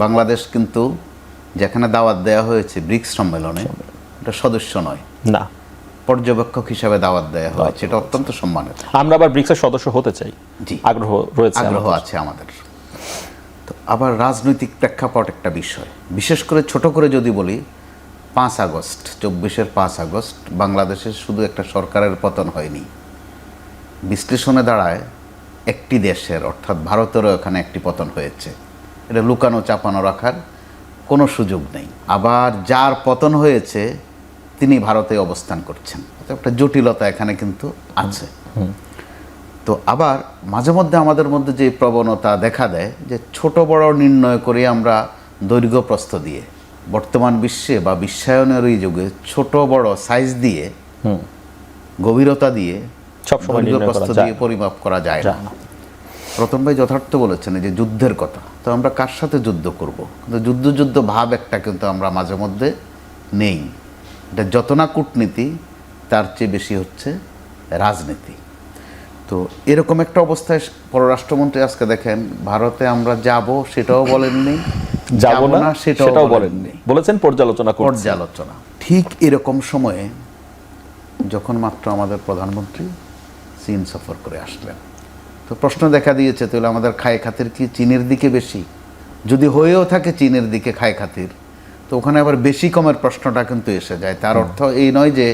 বাংলাদেশ কিন্তু যেখানে দাওয়াত দেওয়া হয়েছে ব্রিক্স সম্মেলনে, এটা সদস্য নয়, না, পর্যবেক্ষক হিসাবে দাওয়াত দেওয়া হয়েছে। এটা অত্যন্ত সম্মানের। আমরা আবার ব্রিক্সের সদস্য হতে চাই, জি, আগ্রহ রয়েছে, আগ্রহ আছে আমাদের। তো আবার রাজনৈতিক প্রেক্ষাপট একটা বিষয়, বিশেষ করে ছোট করে যদি বলি, 5 আগস্ট 24 আগস্ট বাংলাদেশের শুধু একটা সরকারের পতন হয়নি, বিশ্লেষণে দাঁড়ায় একটি দেশের অর্থাৎ ভারতেরও এখানে একটি পতন হয়েছে। এটা লুকানো চাপানো রাখার কোনো সুযোগ নেই। আবার যার পতন হয়েছে তিনি ভারতে অবস্থান করছেন, একটা জটিলতা এখানে কিন্তু আছে। তো আবার মাঝে মধ্যে আমাদের মধ্যে যে প্রবণতা দেখা দেয় যে ছোট বড় নির্ণয় করে আমরা দৈর্ঘ্য প্রস্থ দিয়ে, বর্তমান বিশ্বে বা বিশ্বায়নের এই যুগে ছোট বড় সাইজ দিয়ে, গভীরতা দিয়ে, সবসময় দৈর্ঘ্য প্রস্থ দিয়ে পরিমাপ করা যায় না। রতন ভাই যথার্থ বলেছেন যে যুদ্ধের কথা, তো আমরা কার সাথে যুদ্ধ করব? কিন্তু যুদ্ধ ভাব একটা কিন্তু আমরা মাঝে মধ্যে নেই। এটা যত না কূটনীতি, তার চেয়ে বেশি হচ্ছে রাজনীতি। তো এরকম একটা অবস্থায় পররাষ্ট্রমন্ত্রী আজকে দেখেন ভারতে আমরা যাব সেটাও বলেননি, যাব না সেটাও বলেননি, বলেছেন পর্যালোচনা। ঠিক এরকম সময়ে যখন মাত্র আমাদের প্রধানমন্ত্রী চীন সফর করে আসলেন, তো প্রশ্ন দেখা দিয়েছে, তাহলে আমাদের খায় খাতির কি চীনের দিকে বেশি? যদি হয়েও থাকে চীনের দিকে খায় খাতির, তো ওখানে আবার বেশি কমের প্রশ্নটা কিন্তু এসে যায়। তার অর্থ এই নয় যে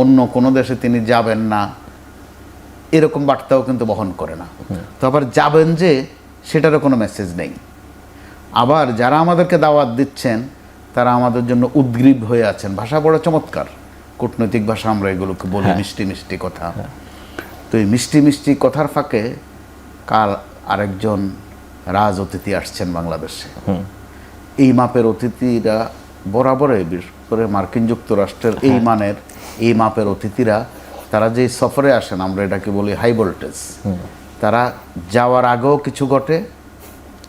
অন্য কোনো দেশে তিনি যাবেন না, এরকম বার্তাও কিন্তু বহন করে না। তো আবার যাবেন যে সেটারও কোনো মেসেজ নেই। আবার যারা আমাদেরকে দাওয়াত দিচ্ছেন তারা আমাদের জন্য উদ্গ্রীব হয়ে আছেন। ভাষা বড় চমৎকার, কূটনৈতিক ভাষা আমরা এগুলোকে বলি, মিষ্টি মিষ্টি কথা। তো এই মিষ্টি মিষ্টি কথার ফাঁকে কাল আরেকজন রাজ অতিথি আসছেন বাংলাদেশে। এই মাপের অতিথিরা বরাবরই, বিশেষ করে মার্কিন যুক্তরাষ্ট্রের এই মানের এই মাপের অতিথিরা, তারা যে সফরে আসেন, আমরা এটাকে বলি হাই ভোল্টেজ। তারা যাওয়ার আগেও কিছু ঘটে,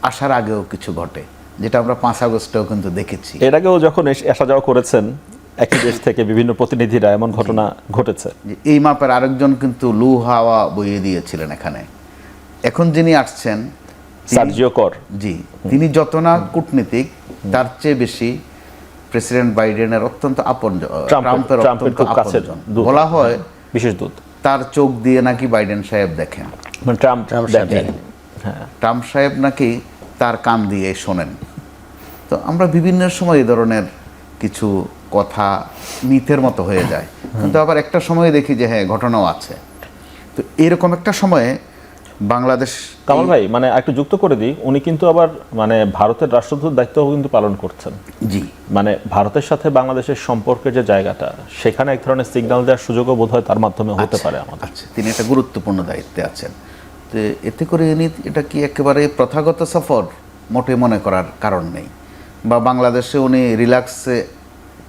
আসার আগেও কিছু ঘটে, যেটা আমরা 5 আগস্টেও কিন্তু দেখেছি। এর আগেও যখন আসা যাওয়া করেছেন একই দেশ থেকে বিভিন্ন প্রতিনিধিরা, এমন ঘটনা ঘটেছে। এই মাপের আরেকজন কিন্তু লু হাওয়া বইয়ে দিয়েছিলেন এখানে। এখন যিনি আসছেন সার্জিও কর, জি, তিনি যত না কূটনীতিক, তার চেয়ে বেশি প্রেসিডেন্ট বাইডেনের অত্যন্ত আপন, ট্রাম্পের অত্যন্ত আপনজন। বলা হয় বিশেষ দূত, তার চোখ দিয়ে নাকি বাইডেন সাহেব দেখেন, মানে ট্রাম্প সাহেব নাকি তার কান দিয়ে শোনেন। তো আমরা বিভিন্ন সময় এই ধরনের কিছু কথা মিথের মতো হয়ে যায়, কিন্তু আবার একটা সময় দেখি যে হ্যাঁ, ঘটনাও আছে। তো এরকম একটা সময়ে বাংলাদেশ, কামাল ভাই মানে একটু যুক্ত করে দিই, উনি কিন্তু আবার মানে ভারতের রাষ্ট্রদূত দায়িত্ব কিন্তু পালন করছেন। জি, মানে ভারতের সাথে বাংলাদেশের সম্পর্কের যে জায়গাটা, সেখানে এক ধরনের সিগন্যাল দেওয়ার সুযোগও বোধ হয় তার মাধ্যমে হতে পারে আমাদের। আচ্ছা, তিনি একটা গুরুত্বপূর্ণ দায়িত্বে আছেন। তো এতে করে এটা কি একেবারে প্রথাগত সফর? মোটে মনে করার কারণ নেই। বা বাংলাদেশে উনি রিল্যাক্সে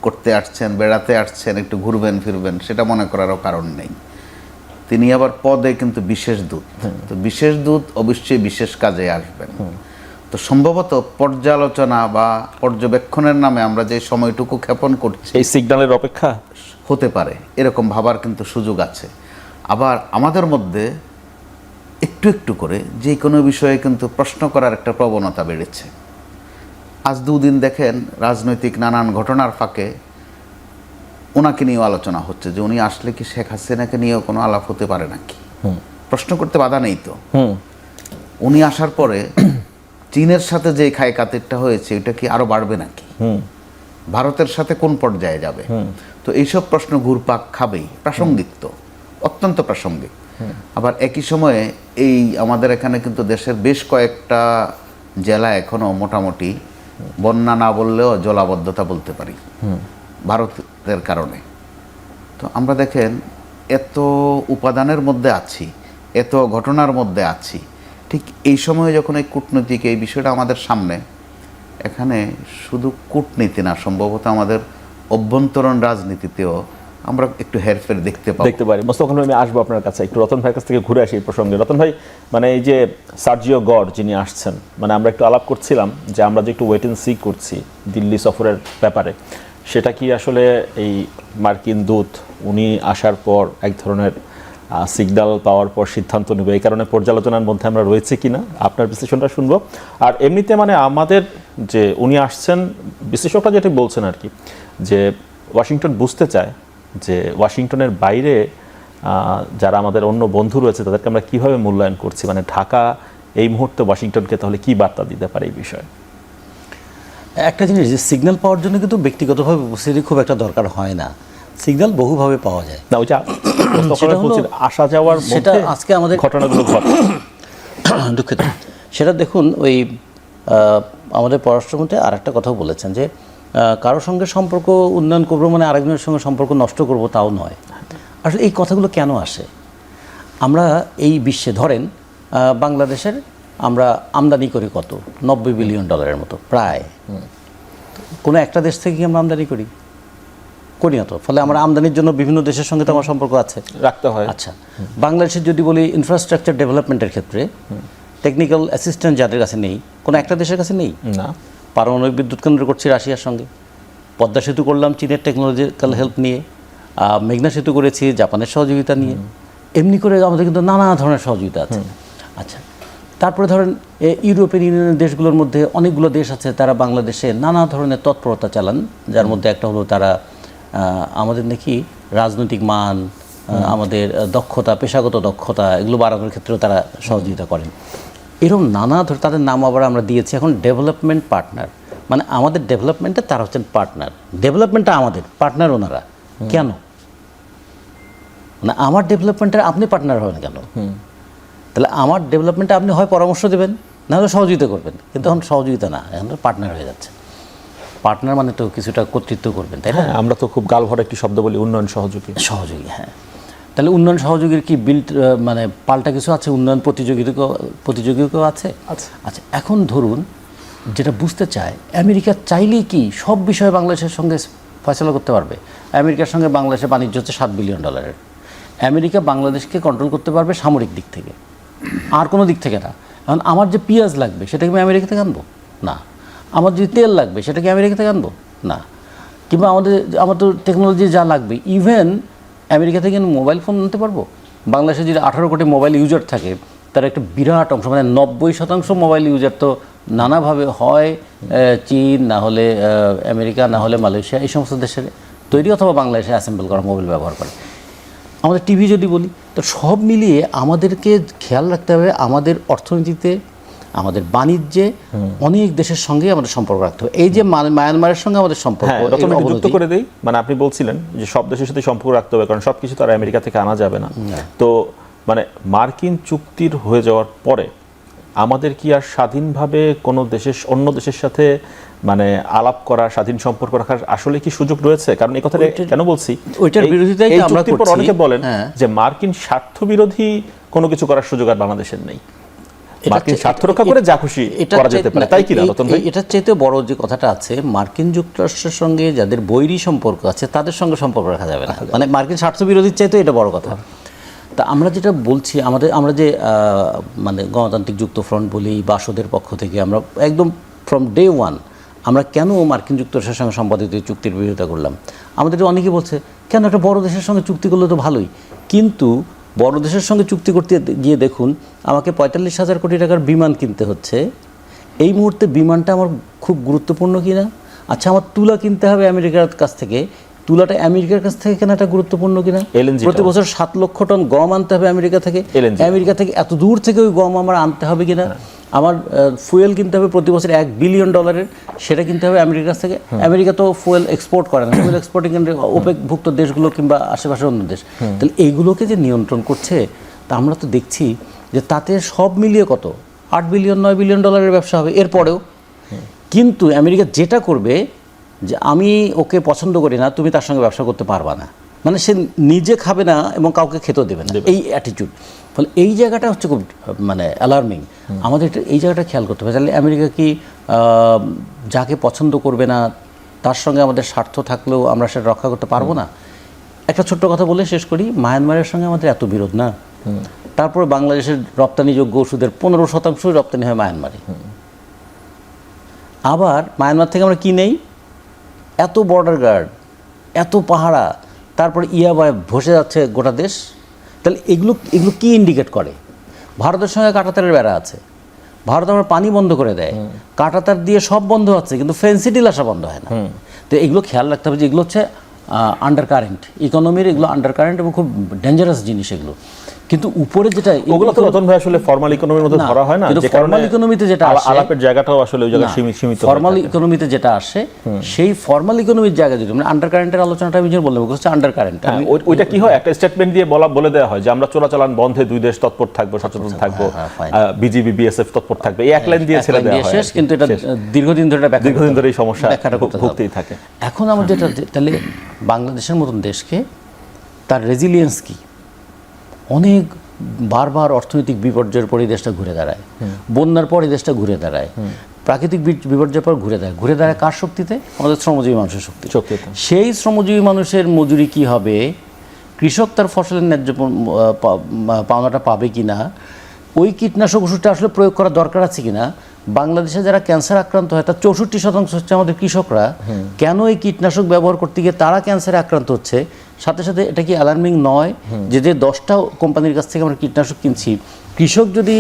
করতে আসছেন, বেড়াতে আসছেন, একটু ঘুরবেন ফিরবেন, সেটা মনে করারও কারণ নেই। তিনি আবার পদে কিন্তু বিশেষ দূত। তো বিশেষ দূত অবশ্যই বিশেষ কাজে আসবেন। তো সম্ভবত পর্যালোচনা বা পর্যবেক্ষণের নামে আমরা যে সময়টুকু ক্ষেপণ করছি, এই সিগন্যালের অপেক্ষা হতে পারে, এরকম ভাবার কিন্তু সুযোগ আছে। আবার আমাদের মধ্যে একটু একটু করে যে কোনো বিষয়ে কিন্তু প্রশ্ন করার একটা প্রবণতা বেড়েছে। আজ 2 দিন দেখেন রাজনৈতিক নানান ঘটনার ফাঁকে ওনাকে নিয়েও আলোচনা হচ্ছে যে উনি আসলে কি শেখ হাসিনাকে নিয়েও কোনো আলাপ হতে পারে নাকি। প্রশ্ন করতে বাধা নেই তো। উনি আসার পরে চীনের সাথে যে খায় কাতিরটা হয়েছে, এটা কি আরো বাড়বে নাকি? ভারতের সাথে কোন পর্যায়ে যাবে? তো এইসব প্রশ্ন ঘুরপাক খাবেই, প্রাসঙ্গিক তো, অত্যন্ত প্রাসঙ্গিক। আবার একই সময়ে এই আমাদের এখানে কিন্তু দেশের বেশ কয়েকটা জেলা এখনো মোটামুটি বন্যা না বললেও জলাবদ্ধতা বলতে পারি ভারতের কারণে। তো আমরা দেখেন এত উপাদানের মধ্যে আছি, এত ঘটনার মধ্যে আছি, ঠিক এই সময়ে যখন এই কূটনৈতিক এই বিষয়টা আমাদের সামনে, এখানে শুধু কূটনীতি না, সম্ভবত আমাদের অভ্যন্তরীণ রাজনীতিতেও আমরা একটু হেরফের দেখতে পারি। মোস্তফা কামাল, আমি আসবো আপনার কাছে, একটু রতন ভাইয়ের কাছ থেকে ঘুরে আসি এই প্রসঙ্গে। রতন ভাই, মানে এই যে সার্জিও গর যিনি আসছেন, মানে আমরা একটু আলাপ করছিলাম যে আমরা যে একটু ওয়েট এন্ড সি করছি দিল্লি সফরের ব্যাপারে, সেটা কি আসলে এই মার্কিন দূত উনি আসার পর এক ধরনের সিগন্যাল পাওয়ার পর সিদ্ধান্ত নেবে, এই কারণে পর্যালোচনার মধ্যে আমরা রয়েছে কিনা আপনার বিশ্লেষণটা শুনবো। আর এমনিতে মানে আমাদের যে উনি আসছেন, বিশ্লেষকরা যেটা বলছেন আর কি, যে ওয়াশিংটন বুঝতে চায় যে ওয়াশিংটনের বাইরে যারা আমাদের অন্য বন্ধু রয়েছে তাদেরকে আমরা কীভাবে মূল্যায়ন করছি, মানে ঢাকা এই মুহূর্তে ওয়াশিংটনকে তাহলে কী বার্তা দিতে পারে এই বিষয়ে। একটা জিনিস, যে সিগন্যাল পাওয়ার জন্য কিন্তু ব্যক্তিগতভাবে উপস্থিতি খুব একটা দরকার হয় না, সিগন্যাল বহুভাবে পাওয়া যায়। না, ওইটা আসা যাওয়ার সেটা আজকে আমাদের ঘটনাগুলো ঘটে। দুঃখিত, সেটা দেখুন, ওই আমাদের পররাষ্ট্রমন্ত্রী আর একটা কথাও বলেছেন যে কারোর সঙ্গে সম্পর্ক উন্নয়ন করবো মানে আরেকজনের সঙ্গে সম্পর্ক নষ্ট করব তাও নয়। আসলে এই কথাগুলো কেন আসে? আমরা এই বিশ্বে ধরেন বাংলাদেশের আমরা আমদানি করি কত, $90 বিলিয়ন মতো প্রায়। কোনো একটা দেশ থেকে কি আমরা আমদানি করি না তো। ফলে আমরা আমদানির জন্য বিভিন্ন দেশের সঙ্গে তো আমার সম্পর্ক আছে, রাখতে হয়। আচ্ছা, বাংলাদেশের যদি বলি ইনফ্রাস্ট্রাকচার ডেভেলপমেন্টের ক্ষেত্রে টেকনিক্যাল অ্যাসিস্ট্যান্ট যাদের কাছে নেই, কোনো একটা দেশের কাছে নেই না। পারমাণবিক বিদ্যুৎ কেন্দ্র করছি রাশিয়ার সঙ্গে, পদ্মা সেতু করলাম চীনের টেকনোলজিক্যাল হেল্প নিয়ে, মেঘনা সেতু করেছি জাপানের সহযোগিতা নিয়ে, এমনি করে আমাদের কিন্তু নানা ধরনের সহযোগিতা আছে। আচ্ছা, তারপরে ধরেন ইউরোপিয়ান ইউনিয়নের দেশগুলোর মধ্যে অনেকগুলো দেশ আছে, তারা বাংলাদেশে নানা ধরনের তৎপরতা চালান, যার মধ্যে একটা হলো তারা আমাদের নাকি রাজনৈতিক মান, আমাদের দক্ষতা, পেশাগত দক্ষতা এগুলো বাড়ানোর ক্ষেত্রেও তারা সহযোগিতা করেন। এরকম নানা ধরে তাদের নাম আবার আমরা দিয়েছি এখন ডেভেলপমেন্ট পার্টনার, মানে আমাদের ডেভেলপমেন্টে তারা হচ্ছেন পার্টনার, ডেভেলপমেন্টটা আমাদের, পার্টনার ওনারা। কেন? মানে আমার ডেভেলপমেন্টে আপনি পার্টনার হবেন কেন? তাহলে আমার ডেভেলপমেন্টে আপনি হয় পরামর্শ দেবেন, না হলে সহযোগিতা করবেন, কিন্তু এখন সহযোগিতা না, এখন পার্টনার হয়ে যাচ্ছে। পার্টনার মানে তো কিছুটা কর্তৃত্ব করবেন, তাই না? আমরা তো খুব গালভরা একটি শব্দ বলি, উন্নয়ন সহযোগী। হ্যাঁ, তাহলে উন্নয়ন সহযোগীর কি মানে পাল্টা কিছু আছে? উন্নয়ন প্রতিযোগিতাও আছে। আচ্ছা, এখন ধরুন যেটা বুঝতে চায়, আমেরিকা চাইলেই কি সব বিষয়ে বাংলাদেশের সঙ্গে ফয়সলা করতে পারবে? আমেরিকার সঙ্গে বাংলাদেশের বাণিজ্য হচ্ছে $7 বিলিয়ন। আমেরিকা বাংলাদেশকে কন্ট্রোল করতে পারবে সামরিক দিক থেকে, আর কোনো দিক থেকে না। এখন আমার যে পেঁয়াজ লাগবে সেটা কি আমি আমেরিকা থেকে আনবো? না। আমার যদি তেল লাগবে সেটা কি আমেরিকা থেকে আনবো? না। কিংবা আমার তো টেকনোলজি যা লাগবে, ইভেন আমেরিকা থেকে মোবাইল ফোন আনতে পারবো। বাংলাদেশে যদি 18 কোটি মোবাইল ইউজার থাকে, তার একটা বিরাট অংশ, মানে 90% মোবাইল ইউজার তো নানাভাবে হয় চীন, না হলে আমেরিকা, না হলে মালয়েশিয়া, এই সমস্ত দেশের তৈরি অথবা বাংলাদেশে অ্যাসেম্বল করা মোবাইল ব্যবহার করে। আমাদের টিভি যদি বলি, তো সব মিলিয়ে আমাদেরকে খেয়াল রাখতে হবে আমাদের অর্থনীতিতে, আমাদের বাণিজ্যে অনেক দেশের সঙ্গে আমাদের সম্পর্ক রাখতে হবে। এই যে মায়ানমারের সঙ্গে আমাদের সম্পর্ক, যুক্ত করে দেই, মানে আপনি বলছিলেন যে সব দেশের সাথে সম্পর্ক রাখতে হবে, কারণ সবকিছু তো আর আমেরিকা থেকে আনা যাবে না। তো মানে মার্কিন চুক্তির হয়ে যাওয়ার পরে আমাদের কি আর স্বাধীনভাবে কোনো অন্য দেশের সাথে মানে আলাপ করা, স্বাধীন সম্পর্ক রাখার আসলে কি সুযোগ রয়েছে? কারণ এই কথাটা কেন বলছি, ওইটার বিরোধিতাই আমরা করছি। অনেকে বলেন যে মার্কিন স্বার্থ বিরোধী কোনো কিছু করার সুযোগ আর বাংলাদেশের নেই, মার্কিন স্বার্থ রক্ষা করে যা খুশি করা যেতে পারে, তাই কি না রতন ভাই? এটার চাইতে বড় যে কথাটা আছে, মার্কিন যুক্তরাষ্ট্রের সঙ্গে যাদের বৈরী সম্পর্ক আছে তাদের সঙ্গে সম্পর্ক রাখা যাবে না, মানে মার্কিন স্বার্থ বিরোধীর চাইতে এটা বড় কথা। তা আমরা যেটা বলছি, আমরা যে মানে গণতান্ত্রিক যুক্তফ্রন্ট বলি, বাসদের পক্ষ থেকে আমরা একদম ফ্রম ডে ওয়ান আমরা কেন মার্কিন যুক্তরাষ্ট্রের সঙ্গে সম্পাদিত চুক্তির বিরোধিতা করলাম? আমাদের অনেকে বলছে কেন একটা বড় দেশের সঙ্গে চুক্তি করলে তো ভালোই, কিন্তু বড় দেশের সঙ্গে চুক্তি করতে গিয়ে দেখুন আমাকে 45,000 কোটি টাকার বিমান কিনতে হচ্ছে। এই মুহূর্তে বিমানটা আমার খুব গুরুত্বপূর্ণ কিনা? আচ্ছা, আমার তুলা কিনতে হবে আমেরিকার কাছ থেকে, তুলাটা আমেরিকার কাছ থেকে কেনাটা গুরুত্বপূর্ণ কিনা? প্রতি বছর 7 লক্ষ টন গম আনতে হবে আমেরিকা থেকে, আমেরিকা থেকে এত দূর থেকে ওই গম আমার আনতে হবে কিনা? আমার ফুয়েল কিনতে হবে প্রতি বছর $1 বিলিয়ন, সেটা কিনতে হবে আমেরিকার কাছ থেকে। আমেরিকা তো ফুয়েল এক্সপোর্ট করে না, ফুয়েল এক্সপোর্টিং ওপেকভুক্ত দেশগুলো কিংবা আশেপাশের অন্য দেশ। তাহলে এইগুলোকে যে নিয়ন্ত্রণ করছে, তা আমরা তো দেখছি যে তাতে সব মিলিয়ে কত $8 বিলিয়ন, $9 বিলিয়ন ব্যবসা হবে এরপরেও। কিন্তু আমেরিকা যেটা করবে যে আমি ওকে পছন্দ করি না, তুমি তার সঙ্গে ব্যবসা করতে পারবা না, মানে সে নিজে খাবে না এবং কাউকে খেতেও দেবে না, এই অ্যাটিটিউড। ফলে এই জায়গাটা হচ্ছে খুব মানে অ্যালার্মিং। আমাদের এই জায়গাটা খেয়াল করতে হবে। তাহলে আমেরিকা কি যাকে পছন্দ করবে না তার সঙ্গে আমাদের স্বার্থ থাকলেও আমরা সেটা রক্ষা করতে পারবো না? একটা ছোট্ট কথা বলে শেষ করি, মায়ানমারের সঙ্গে আমাদের এত বিরোধ না, তারপরে বাংলাদেশের রপ্তানিযোগ্য ওষুধের 15% রপ্তানি হয় মায়ানমারে। আবার মায়ানমার থেকে আমরা কি নেই? এত বর্ডার গার্ড, এত পাহারা, তারপরে ইয়াবায় ভসে যাচ্ছে গোটা দেশ। তাহলে এগুলো কি ইন্ডিকেট করে? ভারতের সঙ্গে কাঁটাতারের বেড়া আছে, ভারত আমার পানি বন্ধ করে দেয়, কাঁটাতার দিয়ে সব বন্ধ হচ্ছে কিন্তু ফেন্সি ডিল আসা বন্ধ হয় না। তো এগুলো খেয়াল রাখতে হবে যে এগুলো হচ্ছে আন্ডার কারেন্ট, ইকোনমির এগুলো আন্ডার কারেন্ট এবং খুব ডেঞ্জারাস জিনিস এগুলো। কিন্তু উপরে যেটা ওগুলো তো রতন ভাই আসলে ফর্মাল ইকোনমির মধ্যে ধরা হয় না, যে ফর্মাল ইকোনমিতে যেটা আসে, আলাপের জায়গাটাও আসলে ওই জায়গায় সীমিত। ফর্মাল ইকোনমিতে যেটা আসে সেই ফর্মাল ইকোনমির জায়গা যদি মানে আন্ডার কারেন্টের আলোচনাটা আমি যেন বললাম হচ্ছে আন্ডার কারেন্ট। ওইটা কি হয়, একটা স্টেটমেন্ট দিয়ে বলে দেওয়া হয় যে আমরা চোরাচালান বন্ধে দুই দেশ তৎপর থাকবো, সচেতন থাকবো, বিজিবি বিএসএফ তৎপর থাকবে, এই এক লাইন দিয়ে ছেড়ে দেওয়া হয়। কিন্তু এটা দীর্ঘদিন ধরে এই সমস্যা ভুগতেই থাকে। এখন আমার যেটা তাহলে বাংলাদেশের মতন দেশকে তার রেজিলিয়েন্স কি, অনেক বারবার অর্থনৈতিক বিপর্যয়ের পরে দেশটা ঘুরে দাঁড়ায়, বন্যার পরে দেশটা ঘুরে দাঁড়ায়, প্রাকৃতিক বিপর্যয়ের পর ঘুরে দাঁড়ায় কার শক্তিতে? আমাদের শ্রমজীবী মানুষের শক্তিতে। সেই শ্রমজীবী মানুষের মজুরি কি হবে, কৃষক তার ফসলের ন্যায্য পাওনাটা পাবে কিনা, ওই কীটনাশক ওষুধটা আসলে প্রয়োগ করা দরকার আছে কিনা, বাংলাদেশে যারা ক্যান্সার আক্রান্ত হয় তার 64% হচ্ছে আমাদের কৃষকরা, কেন এই কীটনাশক ব্যবহার করতে গিয়ে তারা ক্যান্সারে আক্রান্ত হচ্ছে? সাথে সাথে এটা কি অ্যালার্মিং নয় যে 10টা কোম্পানির কাছ থেকে আমরা কীটনাশক কিনছি, কৃষক যদি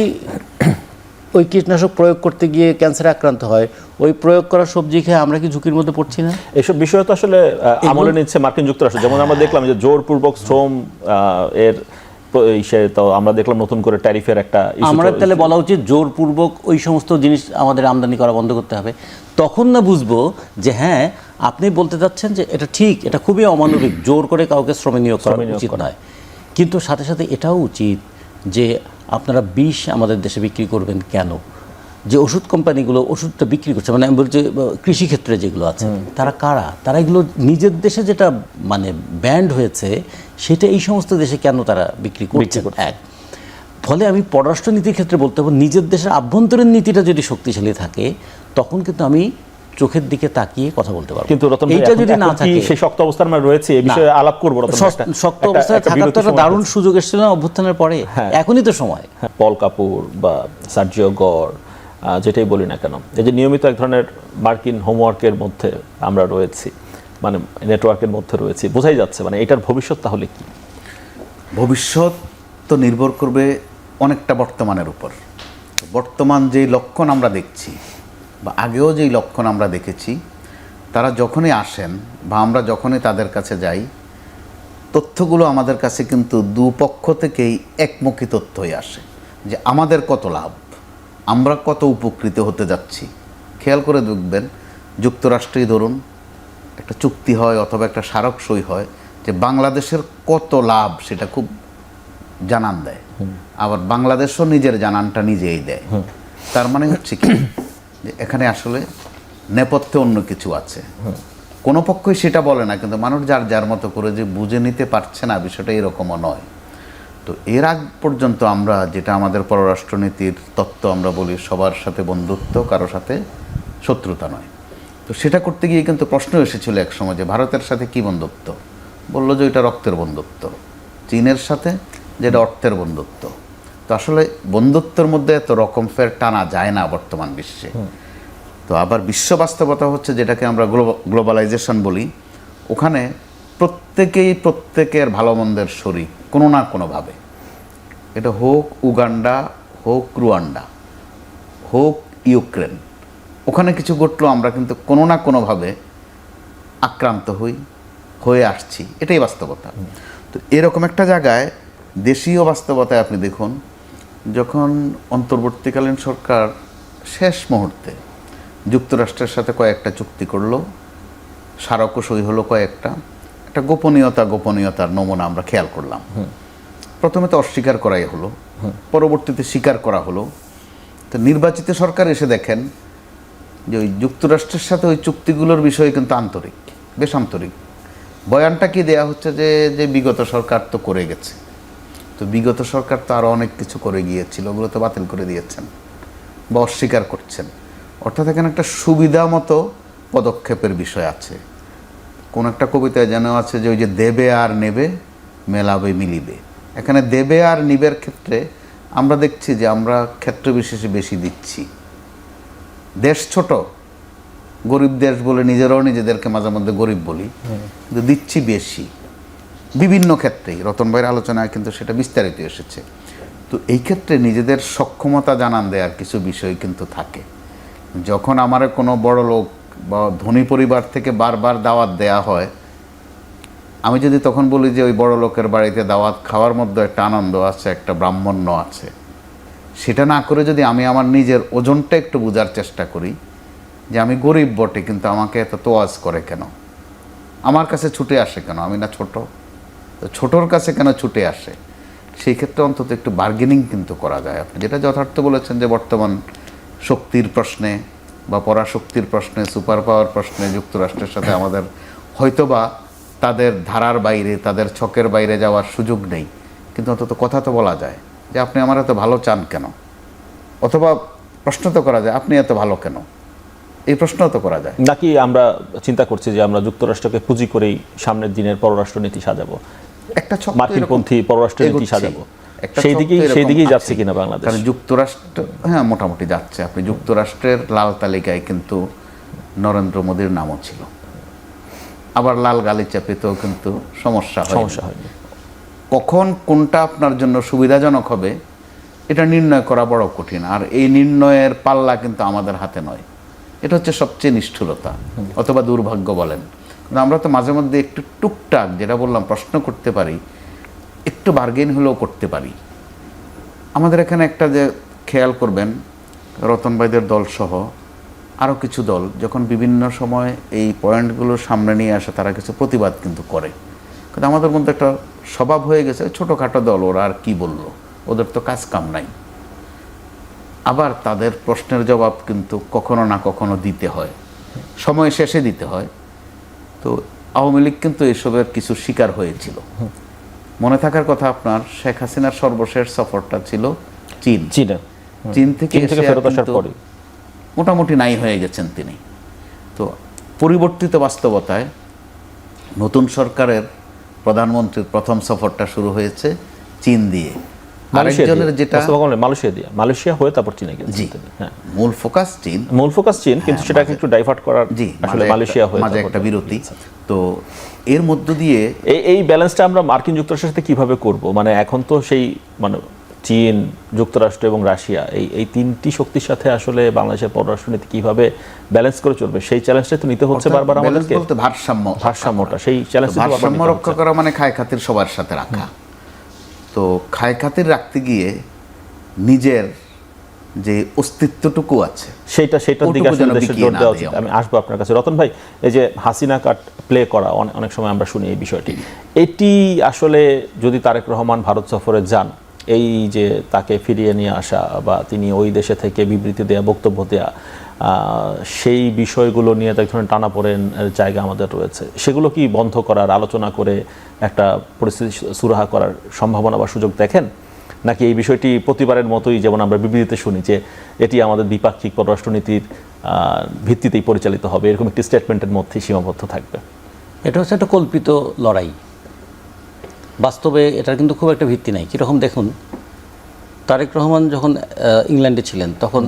ওই কীটনাশক প্রয়োগ করতে গিয়ে ক্যান্সারে আক্রান্ত হয়, ওই প্রয়োগ করা সবজি খেয়ে আমরা কি ঝুঁকির মধ্যে পড়ছি না? এইসব বিষয় তো আসলে আমলে নিচ্ছে মার্কিন যুক্তরাষ্ট্র। যেমন আমরা দেখলাম যে জোরপূর্বক শ্রম এর তো আমরা দেখলাম নতুন করে ট্যারিফের একটা ইস্যু। আমরা তাহলে বলা উচিত জোরপূর্বক ওই সমস্ত জিনিস আমাদের আমদানি করা বন্ধ করতে হবে। তখন না বুঝবো যে হ্যাঁ আপনি বলতে চাচ্ছেন যে এটা ঠিক, এটা খুবই অমানবিক, জোর করে কাউকে শ্রমে নিয়োগ করা উচিত নয়। কিন্তু সাথে সাথে এটাও উচিত যে আপনারা বিষ আমাদের দেশে বিক্রি করবেন কেন? যে ওষুধ কোম্পানিগুলো ওষুধটা বিক্রি করছে, মানে আমি বলছি কৃষিক্ষেত্রে যেগুলো আছে, তারা কারা? তারা এগুলো নিজের দেশে যেটা মানে ব্যান্ড হয়েছে সেটা এই সমস্ত দেশে কেন তারা বিক্রি করছে? এক, ফলে আমি পররাষ্ট্রনীতির ক্ষেত্রে বলতে হবে নিজের দেশের আভ্যন্তরীণ নীতিটা যদি শক্তিশালী থাকে তখন কিন্তু আমি চোখের দিকে তাকিয়ে কথা বলতে পারবো। কিন্তু এইটা যদি না থাকে, সেই শক্ত অবস্থায় আমরা রয়েছে, এই বিষয়ে আলাপ করব। শক্ত অবস্থায় থাকার তো একটা দারুণ সুযোগ এসেছিল না অভ্যুত্থানের পরে, এখনই তো সময়। পল কাপুর বা সার্জিও গর যেটাই বলি না কেন, এই যে নিয়মিত এক ধরনের মার্কিন হোমওয়ার্কের মধ্যে আমরা রয়েছি, মানে নেটওয়ার্কের মধ্যে রয়েছি, বোঝাই যাচ্ছে মানে এটার ভবিষ্যৎ তাহলে কি? ভবিষ্যৎ তো নির্ভর করবে অনেকটা বর্তমানের উপর। বর্তমান যেই লক্ষণ আমরা দেখছি বা আগেও যেই লক্ষণ আমরা দেখেছি, তারা যখনই আসেন বা আমরা যখনই তাদের কাছে যাই, তথ্যগুলো আমাদের কাছে কিন্তু দুপক্ষ থেকেই একমুখী তথ্যই আসে যে আমাদের কত লাভ, আমরা কত উপকৃত হতে যাচ্ছি। খেয়াল করে দেখবেন, যুক্তরাষ্ট্রেই ধরুন একটা চুক্তি হয় অথবা একটা স্মারক সই হয় যে বাংলাদেশের কত লাভ সেটা খুব জানান দেয়, আবার বাংলাদেশও নিজের জানানটা নিজেই দেয়। তার মানে হচ্ছে কি যে এখানে আসলে নেপথ্যে অন্য কিছু আছে। কোনো পক্ষই সেটা বলে না, কিন্তু মানুষ যার যার মতো করে যে বুঝে নিতে পারছে না বিষয়টা এরকমও নয়। তো এর আগ পর্যন্ত আমরা যেটা আমাদের পররাষ্ট্রনীতির তত্ত্ব আমরা বলি সবার সাথে বন্ধুত্ব, কারো সাথে শত্রুতা নয়। তো সেটা করতে গিয়ে কিন্তু প্রশ্ন এসেছিল এক সময় যে ভারতের সাথে কি বন্ধুত্ব, বললো যে এটা রক্তের বন্ধুত্ব, চীনের সাথে যেটা অর্থের বন্ধুত্ব। তো আসলে বন্ধুত্বের মধ্যে এত রকম ফের টানা যায় না বর্তমান বিশ্বে। তো আবার বিশ্ব বাস্তবতা হচ্ছে যেটাকে আমরা গ্লোবালাইজেশন বলি, ওখানে প্রত্যেকেই প্রত্যেকের ভালো মন্দের শরিক কোনো না কোনোভাবে। এটা হোক উগান্ডা, হোক রুয়ান্ডা, হোক ইউক্রেন, ওখানে কিছু ঘটলো আমরা কিন্তু কোনো না কোনোভাবে আক্রান্ত হয়ে আসছি, এটাই বাস্তবতা। তো এরকম একটা জায়গায় দেশীয় বাস্তবতায় আপনি দেখুন, যখন অন্তর্বর্তীকালীন সরকার শেষ মুহূর্তে যুক্তরাষ্ট্রের সাথে কয়েকটা চুক্তি করলো, স্মারকও সই হলো কয়েকটা, একটা গোপনীয়তার নমুনা আমরা খেয়াল করলাম। প্রথমে তো অস্বীকার করাই হলো, পরবর্তীতে স্বীকার করা হলো। তো নির্বাচিত সরকার এসে দেখেন যে ওই যুক্তরাষ্ট্রের সাথে ওই চুক্তিগুলোর বিষয়ে কিন্তু আন্তরিক, বেশ আন্তরিক। বয়ানটা কি দেয়া হচ্ছে যে বিগত সরকার তো করে গেছে, তো বিগত সরকার তো আরও অনেক কিছু করে গিয়েছিল, ওগুলো তো বাতিল করে দিয়েছেন বা অস্বীকার করছেন। অর্থাৎ এখানে একটা সুবিধা মতো পদক্ষেপের বিষয় আছে। কোন একটা কবিতায় যেন আছে যে ওই যে দেবে আর নেবে, মেলাবে মিলিবে। এখানে দেবে আর নিবের ক্ষেত্রে আমরা দেখছি যে আমরা ক্ষেত্র বিশেষে বেশি দিচ্ছি। দেশ ছোট, গরিব দেশ বলে নিজেরাও নিজেদেরকে মাঝে মধ্যে গরিব বলি, কিন্তু দিচ্ছি বেশি। বিভিন্ন ক্ষেত্রেই রতন ভাইয়ের আলোচনায় কিন্তু সেটা বিস্তারিত এসেছে। তো এই ক্ষেত্রে নিজেদের সক্ষমতা জানান দেওয়ার কিছু বিষয় কিন্তু থাকে। যখন আমার কোনো বড় লোক বা ধনী পরিবার থেকে বারবার দাওয়াত দেয়া হয়, আমি যদি তখন বলি যে ওই বড় লোকের বাড়িতে দাওয়াত খাওয়ার মধ্যে একটা আনন্দ আছে, একটা ব্রাহ্মণ্য আছে, সেটা না করে যদি আমি আমার নিজের ওজনটা একটু বোঝার চেষ্টা করি যে আমি গরিব বটে কিন্তু আমাকে এত তোয়াজ করে কেন, আমার কাছে ছুটে আসে কেন, আমি না ছোট, তো ছোটোর কাছে কেন ছুটে আসে, সেই ক্ষেত্রে অন্তত একটু বার্গেনিং কিন্তু করা যায়। আপনি যেটা যথার্থ বলেছেন যে বর্তমান শক্তির প্রশ্নে বা পরাশক্তির প্রশ্নে, সুপার পাওয়ার প্রশ্নে যুক্তরাষ্ট্রের সাথে আমাদের হয়তোবা তাদের ধারার বাইরে, তাদের ছকের বাইরে যাওয়ার সুযোগ নেই, কিন্তু অন্তত কথা তো বলা যায় যে আপনি আমার এত ভালো চান কেন, অথবা প্রশ্ন তো করা যায় আপনি এত ভালো কেন, এই প্রশ্ন তো করা যায়। নাকি আমরা চিন্তা করছি যে আমরা যুক্তরাষ্ট্রকে পুঁজি করেই সামনের দিনের পররাষ্ট্রনীতি সাজাবো, একটা ছক মার্কিনপন্থী পররাষ্ট্রনীতি সাজাবো, একটা সেই ছক তো দিকেই এরকম যাচ্ছে আছে। কিনা বাংলাদেশ? কারণ যুক্তরাষ্ট্র, হ্যাঁ মোটামুটি যাচ্ছে। আপনি যুক্তরাষ্ট্রের লাল তালিকায় কিন্তু নরেন্দ্র মোদীর নামও ছিল, আবার লাল গালিচা পেতেও কিন্তু সমস্যা হয়নি। কখন কোনটা আপনার জন্য সুবিধাজনক হবে এটা নির্ণয় করা বড় কঠিন, আর এই নির্ণয়ের পাল্লা কিন্তু আমাদের হাতে নয়। এটা হচ্ছে সবচেয়ে নিষ্ঠুরতা অথবা দুর্ভাগ্য বলেন। কিন্তু আমরা তো মাঝে মধ্যে একটু টুকটাক, যেটা বললাম, প্রশ্ন করতে পারি, একটু বার্গেন হলেও করতে পারি। আমাদের এখানে একটা যে খেয়াল করবেন, রতন ভাইদের দলসহ আরও কিছু দল যখন বিভিন্ন সময় এই পয়েন্টগুলো সামনে নিয়ে আসে, তারা কিছু প্রতিবাদ কিন্তু করে। কিন্তু আমাদের মধ্যে একটা স্বভাব হয়ে গেছে, ছোটোখাটো দল, ওরা আর কি বলল, ওদের তো কাজ কাম নাই। আবার তাদের প্রশ্নের জবাব কিন্তু কখনো না কখনো দিতে হয়, সময় শেষে দিতে হয়। তো আওয়ামী লীগ কিন্তু এসবের কিছু শিকার হয়েছিল। মনে থাকার কথা আপনার, শেখ হাসিনার সর্বশেষ সফরটা ছিল চীন থেকে ফেরত আসার পরে মোটামুটি নাই হয়ে গেছেন তিনি। তো পরিবর্তিত বাস্তবতায় নতুন সরকারের প্রধানমন্ত্রীর প্রথম সফরটা শুরু হয়েছে চীন দিয়ে, আরেকজনের যেটা মালয়েশিয়া হয়ে তারপর চীনে গেছে। হ্যাঁ, মূল ফোকাস চীন, কিন্তু সেটাকে একটু ডাইভার্ট করার আসলে মালয়েশিয়া হয়ে মাঝে একটা বিরতি। তো এর মধ্য দিয়ে এই ব্যালেন্সটা আমরা মার্কিন যুক্তরাষ্ট্রের সাথে কিভাবে করব? মানে এখন তো সেই চীন, যুক্তরাষ্ট্র এবং রাশিয়া, এই তিনটি শক্তির সাথে আসলে বাংলাদেশের পররাষ্ট্রনীতি কিভাবে ব্যালেন্স করে চলবে, সেই চ্যালেঞ্জটা তো নিতে হচ্ছে বারবার আমাদেরকে। ভারসাম্যটা, সেই চ্যালেঞ্জটা ভারসাম্য রক্ষা করা মানে খায় খাতির সবার সাথে রাখা। তো খায় খাতির রাখতে গিয়ে নিজের যে অস্তিত্বটুকু আছে সেইটার দিকে আসলে দেশের জোর দেওয়া উচিত। আমি আসবো আপনার কাছে। রতন ভাই, এই যে হাসিনা কার্ড প্লে করা, অনেক সময় আমরা শুনি এই বিষয়টি, এটি আসলে যদি তারেক রহমান ভারত সফরে যান, এই যে তাকে ফিরিয়ে নিয়ে আসা বা তিনি ওই দেশে থেকে বিবৃতি দেয়া, বক্তব্য দেয়া, সেই বিষয়গুলো নিয়ে তো এক ধরনের টানাপোড়েন জায়গা আমাদের রয়েছে, সেগুলো কি বন্ধ করার, আলোচনা করে একটা পরিস্থিতি সুরাহা করার সম্ভাবনা বা সুযোগ দেখেন? নাকি এই বিষয়টি প্রতিবারের মতোই, যেমন আমরা বিবৃতিতে শুনি যে এটি আমাদের দ্বিপাক্ষিক পররাষ্ট্রনীতির ভিত্তিতেই পরিচালিত হবে, এরকম একটি স্টেটমেন্টের মধ্যেই সীমাবদ্ধ থাকবে? এটা হচ্ছে একটা কল্পিত লড়াই, বাস্তবে এটার কিন্তু খুব একটা ভিত্তি নাই। কীরকম দেখুন, তারেক রহমান যখন ইংল্যান্ডে ছিলেন তখন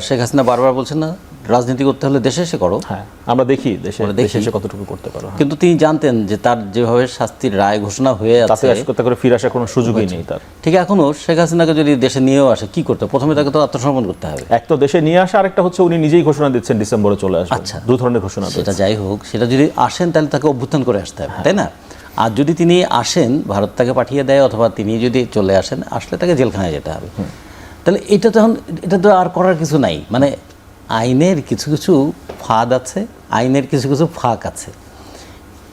শেখ হাসিনা বারবার বলছেন না, রাজনীতি করতে হলে দেশে এসে করো। হ্যাঁ, আমরা দেখি দেশে এসে কতটুকু করতে পারো। কিন্তু তিনি জানতেন যে তার যেভাবে শাস্তির রায় ঘোষণা হয়ে আছে, তাতে করে ফিরে আসার কোনো সুযোগই নেই তার। ঠিক এখনও শেখ হাসিনাকে যদি দেশে নিয়েও আসে, কি করতে? প্রথমে তাকে তো আত্মসমর্পণ করতে হবে। এক তো দেশে নিয়ে আসা, আরেকটা হচ্ছে উনি নিজেই ঘোষণা দিচ্ছেন ডিসেম্বরে চলে আসবে। আচ্ছা, দু ধরনের ঘোষণা। সেটা যাই হোক, সেটা যদি আসেন তাহলে তাকে অভ্যুত্থান করে আসতে হবে, তাই না? আর যদি তিনি আসেন, ভারত তাকে পাঠিয়ে দেয়, অথবা তিনি যদি চলে আসেন, আসলে তাকে জেলখানায় যেতে হবে। তাহলে এটা তো আর করার কিছু নাই। মানে আইনের কিছু কিছু ফাঁদ আছে, আইনের কিছু কিছু ফাঁক আছে।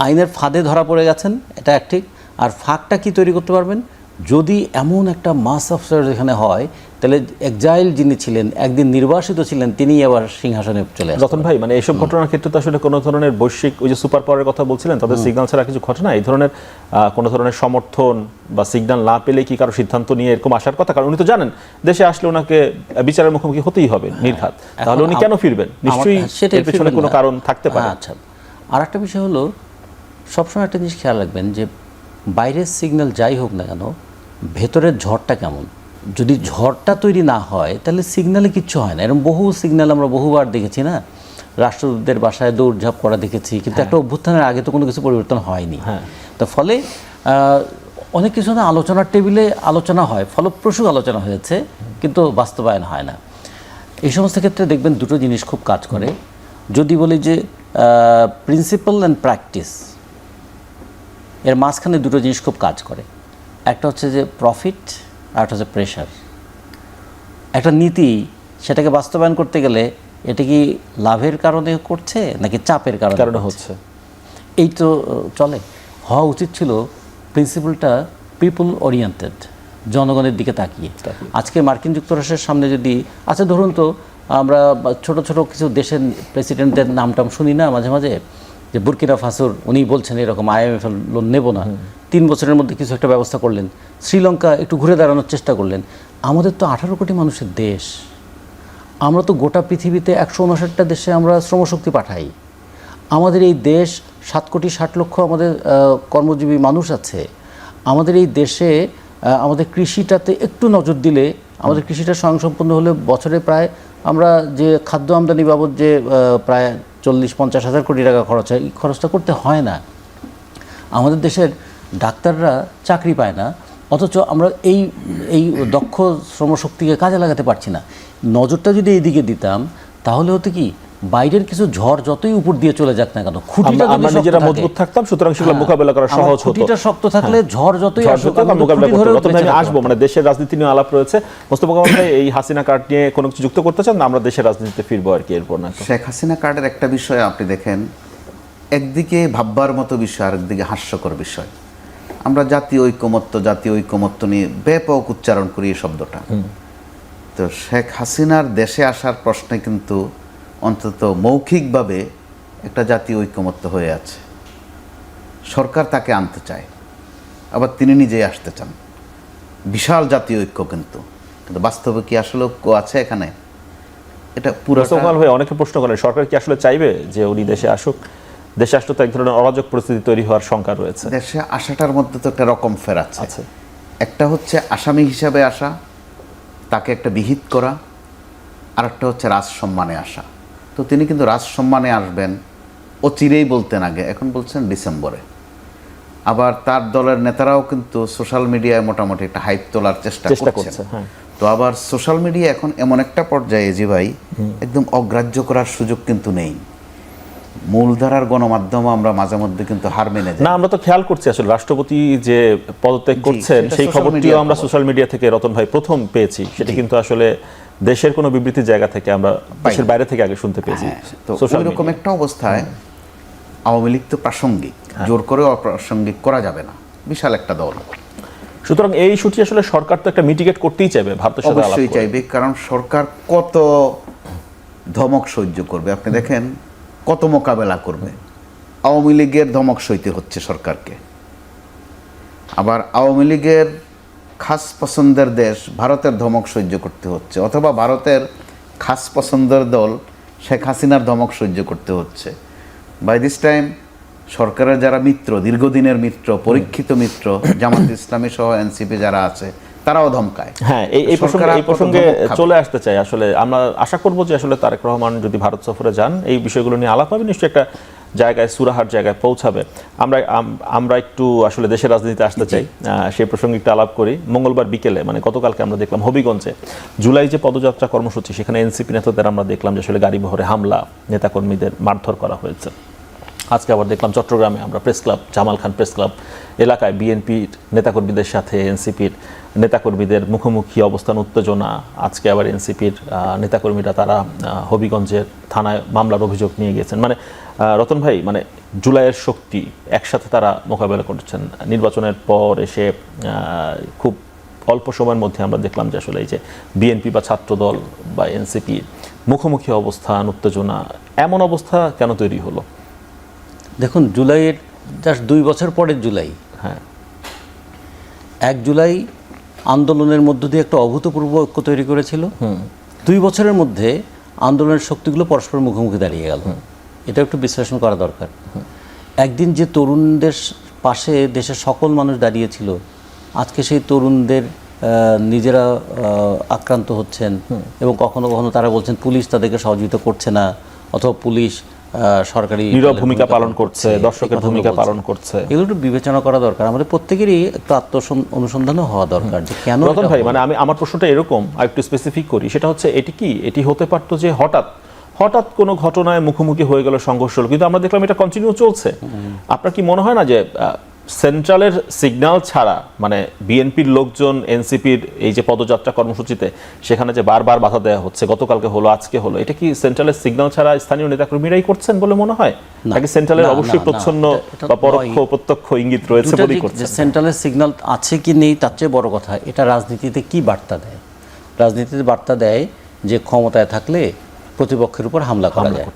আইনের ফাঁদে ধরা পড়ে গেছেন, এটা ঠিক। আর ফাঁকটা কি তৈরি করতে পারবেন? যদি এমন একটা মাস অফিসার যেখানে হয়, তাহলে এক্সাইল যিনি ছিলেন, একদিন নির্বাসিত ছিলেন, তিনি আবার সিংহাসনে চলে আসেন। রতন ভাই, মানে এইসব ঘটনার ক্ষেত্রে তো আসলে কোনো ধরনের বৈশ্বিক, ওই যে সুপার পাওয়ারের কথা বলছিলেন, তাদের সিগন্যাল ছাড়া কিছু ঘটে না। এই ধরনের কোনো ধরনের সমর্থন বা সিগন্যাল না পেলে কি কারো সিদ্ধান্ত নিয়ে এরকম আসার কথা? কারণ উনি তো জানেন দেশে আসলে ওনাকে বিচারের মুখোমুখি হতেই হবে নির্ঘাত। তাহলে উনি কেন ফিরবেন? নিশ্চয়ই এর পেছনে কোনো কারণ থাকতে পারে। আচ্ছা, আর একটা বিষয় হলো, সবসময় একটা জিনিস খেয়াল রাখবেন যে বাইরের সিগন্যাল যাই হোক না কেন, ভেতরের ঝড়টা কেমন। যদি ঝড়টা তৈরি না হয় তাহলে সিগন্যালে কিচ্ছু হয় না। এরকম বহু সিগন্যাল আমরা বহুবার দেখেছি না, রাষ্ট্রদূতদের বাসায় দৌড়ঝাঁপ করা দেখেছি, কিন্তু একটা অভ্যুত্থানের আগে তো কোনো কিছু পরিবর্তন হয়নি। তার ফলে অনেক কিছু না আলোচনার টেবিলে আলোচনা হয়, ফলপ্রসূ আলোচনা হয়েছে, কিন্তু বাস্তবায়ন হয় না। এই সমস্ত ক্ষেত্রে দেখবেন দুটো জিনিস খুব কাজ করে। যদি বলি যে প্রিন্সিপাল অ্যান্ড প্র্যাকটিস, এর মাঝখানে দুটো জিনিস খুব কাজ করে। একটা হচ্ছে যে প্রফিট, আর একটা হচ্ছে প্রেশার। একটা নীতি সেটাকে বাস্তবায়ন করতে গেলে এটা কি লাভের কারণে করছে নাকি চাপের কারণে হচ্ছে, এই তো চলে। হওয়া উচিত ছিল প্রিন্সিপালটা পিপল ওরিয়েন্টেড, জনগণের দিকে তাকিয়ে। আজকে মার্কিন যুক্তরাষ্ট্রের সামনে যদি আচ্ছা ধরুন তো আমরা ছোট ছোট কিছু দেশের প্রেসিডেন্টদের নামটাম শুনি না মাঝে মাঝে, যে বুরকিনা ফাসোর উনি বলছেন এরকম IMF লোন নেব না, 3 বছরের মধ্যে কিছু একটা ব্যবস্থা করলেন। শ্রীলঙ্কা একটু ঘুরে দাঁড়ানোর চেষ্টা করলেন। আমাদের তো 18 কোটি মানুষের দেশ, আমরা তো গোটা পৃথিবীতে 159টা দেশে আমরা শ্রমশক্তি পাঠাই। আমাদের এই দেশ 7 কোটি 60 লক্ষ আমাদের কর্মজীবী মানুষ আছে। আমাদের এই দেশে আমাদের কৃষিটাতে একটু নজর দিলে, আমাদের কৃষিটা স্বয়ংসম্পূর্ণ হলে বছরে প্রায় আমরা যে খাদ্য আমদানি বাবদ যে প্রায় 40-50 হাজার কোটি টাকা খরচ হয়, এই খরচটা করতে হয় না। আমাদের দেশের ডাক্তাররা চাকরি পায় না, অথচ আমরা এই দক্ষ শ্রমশক্তিকে কাজে লাগাতে পারছি না। নজরটা যদি এইদিকে দিতাম তাহলে হতো কি, বাইরের কিছু ঝড় যতই উপর দিয়ে চলে যাক না কেন, খুঁটিটা যদি আমরা নিজেরা মজবুত থাকতাম, সুতরাং সেগুলো মোকাবেলা করা সহজ হতো। খুঁটিটা শক্ত থাকলে ঝড় যতই আসুক আমরা মোকাবেলা খুঁটি করতে ধরে পারতাম। আমি আসবো, মানে দেশের রাজনীতি নিয়ে আলাপ রয়েছে। মোস্তফা কামাল ভাই, এই হাসিনা কার্ড নিয়ে কোনো কিছু যুক্ত করতে চান না? আমরা দেশের রাজনীতিতে ফিরবো আর কি এরপর না। শেখ হাসিনা কার্ডের একটা বিষয় আপনি দেখেন, একদিকে ভাববার মতো বিষয়, আরেকদিকে হাস্যকর বিষয়। আমরা জাতীয় ঐকমত্য নিয়ে ব্যাপক উচ্চারণ করি এই শব্দটা। তো শেখ হাসিনার দেশে আসার প্রশ্নে কিন্তু অন্তত মৌখিকভাবে একটা জাতীয় ঐকমত্য হয়ে আছে। সরকার তাকে আনতে চায়, আবার তিনি নিজেই আসতে চান। বিশাল জাতীয় ঐক্য, কিন্তু বাস্তবে কি আসলে ঐক্য আছে এখানে? এটা পুরো ভাই অনেকে প্রশ্ন করেন, সরকার কি আসলে চাইবে যে উনি দেশে আসুক? দেশে আসলে তো এক ধরনের অরাজক পরিস্থিতি তৈরি হওয়ার শঙ্কা রয়েছে। দেশে আসাটার মধ্যে তো একটা রকম ফের আছে। আচ্ছা, একটা হচ্ছে আসামি হিসাবে আসা, তাকে একটা বিহিত করা, আর একটা হচ্ছে রাজসম্মানে আসা। তো তিনি কিন্তু রাজসম্মানে আসবেন অচিরেই বলতেন আগে, এখন বলছেন ডিসেম্বরে। আবার তার দলের নেতারাও কিন্তু সোশ্যাল মিডিয়ায় মোটামুটি একটা হাইপ তোলার চেষ্টা করছে। তো আবার সোশ্যাল মিডিয়া এখন এমন একটা পর্যায়ে যে ভাই একদম অগ্রাহ্য করার সুযোগ কিন্তু নেই। মূলধারার গণমাধ্যম আমরা মাঝে মধ্যে কিন্তু হার মেনে যাই না। আমরা তো খেয়াল করছি আসলে রাষ্ট্রপতি যে পদত্যাগ করছেন সেই খবরটিও আমরা সোশ্যাল মিডিয়া থেকে রতন ভাই প্রথম পেয়েছি। সেটা কিন্তু আসলে দেশের কোনো বিবৃতির জায়গা থেকে আমরা দেশের বাইরে থেকে আগে শুনতে পেয়েছি। তো এরকম একটা অবস্থায় আওয়ামী লীগ তো প্রাসঙ্গিক, জোর করে অপ্রাসঙ্গিক করা যাবে না, বিশাল একটা দল। সুতরাং এই ইস্যুটি আসলে সরকার তো একটা মিটিগেট করতেই চাইবে, ভারতের সাথে অবশ্যই চাইবে, কারণ সরকার কত ধমক সহ্য করবে। আপনি দেখেন কত মোকাবেলা করবে। আওয়ামী লীগের ধমক সইতে হচ্ছে সরকারকে, আবার আওয়ামী লীগের খাস পছন্দের দেশ ভারতের ধমক সহ্য করতে হচ্ছে, অথবা ভারতের খাস পছন্দের দল শেখ হাসিনার ধমক সহ্য করতে হচ্ছে। বাই দিস টাইম সরকারের যারা মিত্র, দীর্ঘদিনের মিত্র, পরীক্ষিত মিত্র, জামাত ইসলামী সহ এনসিপি যারা আছে, তারাও ধমকায়। হ্যাঁ, এই প্রসঙ্গে চলে আসতে চাই। আসলে আমরা আশা করবো যে আসলে তারেক রহমান যদি ভারত সফরে যান, এই বিষয়গুলো নিয়ে আলাপ হবে, নিশ্চয়ই একটা জায়গায় সুরাহার জায়গায় পৌঁছাবে। আমরা একটু আসলে দেশের রাজনীতিতে আসতে চাই, সেই প্রসঙ্গে একটু আলাপ করি। মঙ্গলবার বিকেলে, মানে গতকালকে আমরা দেখলাম হবিগঞ্জে জুলাই যে পদযাত্রা কর্মসূচি, সেখানে এনসিপি নেতাদের আমরা দেখলাম যে আসলে গাড়ি বহরে হামলা, নেতাকর্মীদের মারধর করা হয়েছে। আজকে আবার দেখলাম চট্টগ্রামে আমরা press club, Jamal Khan press club এলাকায় বিএনপির নেতাকর্মীদের সাথে এনসিপির নেতাকর্মীদের মুখোমুখি অবস্থান, উত্তেজনা। আজকে আবার এনসিপির নেতাকর্মীরা তারা হবিগঞ্জের থানায় মামলার অভিযোগ নিয়ে গেছেন। মানে রতন ভাই, মানে জুলাইয়ের শক্তি একসাথে তারা মোকাবেলা করছেন। নির্বাচনের পর এসে খুব অল্প সময়ের মধ্যে আমরা দেখলাম যে আসলে এই যে বিএনপি বা ছাত্রদল বা এনসিপির মুখোমুখি অবস্থান, উত্তেজনা, এমন অবস্থা কেন তৈরি হলো? দেখুন, জুলাইয়ের জাস্ট 2 বছর পরের জুলাই, হ্যাঁ, 1 জুলাই আন্দোলনের মধ্য দিয়ে একটা অভূতপূর্ব ঐক্য তৈরি করেছিল। 2 বছরের মধ্যে আন্দোলনের শক্তিগুলো পরস্পর মুখোমুখি দাঁড়িয়ে গেল। এটা একটু বিশ্লেষণ করা দরকার। একদিন যে তরুণদের পাশে দেশের সকল মানুষ দাঁড়িয়েছিল, আজকে সেই তরুণদের নিজেরা আক্রান্ত হচ্ছেন, এবং কখনো কখনো তারা বলছেন পুলিশ তাদেরকে সহযোগিতা করছে না, অথবা পুলিশ সরকারি নীরব ভূমিকা পালন করছে, দর্শকের ভূমিকা পালন করছে, এগুলো একটু বিবেচনা করা দরকার। আমাদের প্রত্যেকেরই একটু অনুসন্ধানও হওয়া দরকার যে কেন। রতন ভাই, মানে আমার প্রশ্নটা এরকম, আর একটু স্পেসিফিক করি, সেটা হচ্ছে এটি হতে পারতো যে হঠাৎ কোনো ঘটনায় মুখোমুখি হয়ে গেল, সংঘর্ষ হলো, কিন্তু আমরা দেখলাম এটা কন্টিনিউ চলছে। আপনার কি মনে হয় না যে সেন্ট্রালের সিগন্যাল ছাড়া, মানে বিএনপির লোকজন এনসিপির এই যে পদযাত্রা কর্মসূচিতে সেখানে যে বারবার বাধা দেওয়া হচ্ছে, গতকালকে হলো, আজকে হলো, এটা কি সেন্ট্রালের সিগন্যাল ছাড়া স্থানীয় নেতাকর্মীরাই করছেন বলে মনে হয়, নাকি সেন্ট্রালের অবশ্যই প্রচ্ছন্ন বা পরোক্ষ প্রত্যক্ষ ইঙ্গিত রয়েছে বলেই করছে? সেন্ট্রালের সিগন্যাল আছে কি নেই তার চেয়ে বড় কথা, এটা রাজনীতিতে কি বার্তা দেয়? রাজনীতিতে বার্তা দেয় যে ক্ষমতায় থাকলে প্রতিপক্ষের উপর হামলা করা যায়।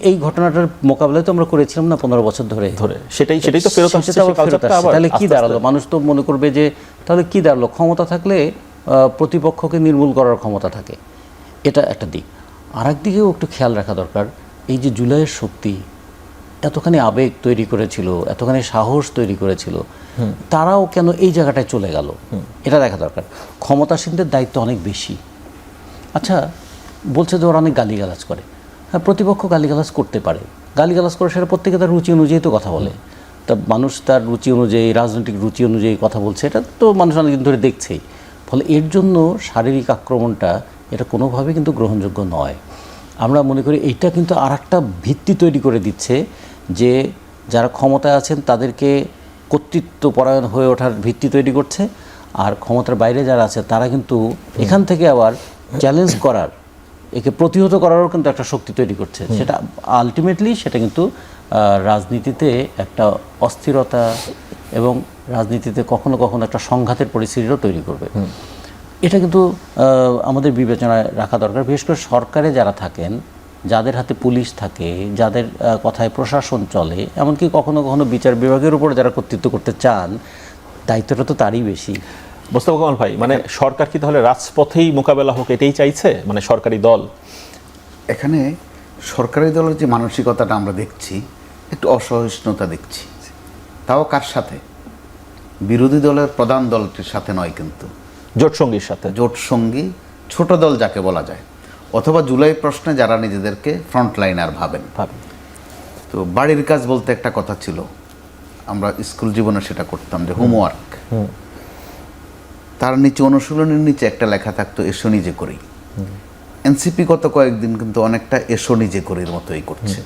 এই ঘটনাটার মোকাবিলায় তো আমরা করেছিলাম না 15 বছর ধরে। সেটাই তো ফেরত আসছে। তাহলে কি দাঁড়ালো? মানুষ তো মনে করবে যে তাহলে কি দাঁড়ালো, ক্ষমতা থাকলে প্রতিপক্ষকে নির্মূল করার ক্ষমতা থাকে, এটা একটা দিক। আর একদিকেও একটু খেয়াল রাখা দরকার, এই যে জুলাইয়ের শক্তি এতখানি আবেগ তৈরি করেছিল, এতখানি সাহস তৈরি করেছিল, তারাও কেন এই জায়গাটায় চলে গেল, এটা দেখা দরকার। ক্ষমতাসীনদের দায়িত্ব অনেক বেশি। আচ্ছা, বলছে যে ওরা অনেক গালিগালাজ করে। হ্যাঁ, প্রতিপক্ষ গালিগালাজ করতে পারে, গালিগালাজ করে সেটা প্রত্যেকে তার রুচি অনুযায়ী তো কথা বলে। তা মানুষ তার রুচি অনুযায়ী, রাজনৈতিক রুচি অনুযায়ী কথা বলছে, এটা তো মানুষ অনেকদিন ধরে দেখছেই। ফলে এর জন্য শারীরিক আক্রমণটা এটা কোনোভাবেই কিন্তু গ্রহণযোগ্য নয়। আমরা মনে করি এইটা কিন্তু আর একটা ভিত্তি তৈরি করে দিচ্ছে যে যারা ক্ষমতায় আছেন তাদেরকে কর্তৃত্বপরায়ণ হয়ে ওঠার ভিত্তি তৈরি করছে, আর ক্ষমতার বাইরে যারা আছে তারা কিন্তু এখান থেকে আবার চ্যালেঞ্জ করার, একে প্রতিহত করারও কিন্তু একটা শক্তি তৈরি করছে। সেটা আলটিমেটলি সেটা কিন্তু রাজনীতিতে একটা অস্থিরতা এবং রাজনীতিতে কখনো কখনো একটা সংঘাতের পরিস্থিতিও তৈরি করবে। এটা কিন্তু আমাদের বিবেচনায় রাখা দরকার। বিশেষ করে সরকারে যারা থাকেন, যাদের হাতে পুলিশ থাকে, যাদের কথায় প্রশাসন চলে, এমনকি কখনো কখনো বিচার বিভাগের উপর যারা কর্তৃত্ব করতে চান, দায়িত্বটা তো তারই বেশি। মোস্তফা কামাল ভাই, মানে সরকার কি তাহলে রাজপথেই মোকাবেলা হোক এটাই চাইছে, মানে সরকারি দল? এখানে সরকারি দলের যে মানসিকতাটা আমরা দেখছি, একটু অসহিষ্ণুতা দেখছি। তাও কার সাথে? বিরোধী দলের প্রধান দলটির সাথে নয়, কিন্তু জোটসঙ্গীর সাথে। জোটসঙ্গী, ছোট দল যাকে বলা যায়, অথবা জুলাই প্রশ্নে যারা নিজেদেরকে ফ্রন্টলাইনার ভাবেন। তো বাড়ির কাজ বলতে একটা কথা ছিল, আমরা স্কুল জীবনে সেটা করতাম, যে হোমওয়ার্ক। তার নিচে, অনুশীলনের নিচে একটা লেখা থাকতো, এসো নিজে করি। এনসিপি গত কয়েকদিন কিন্তু অনেকটা এসো নিজে করির মতোই করছে।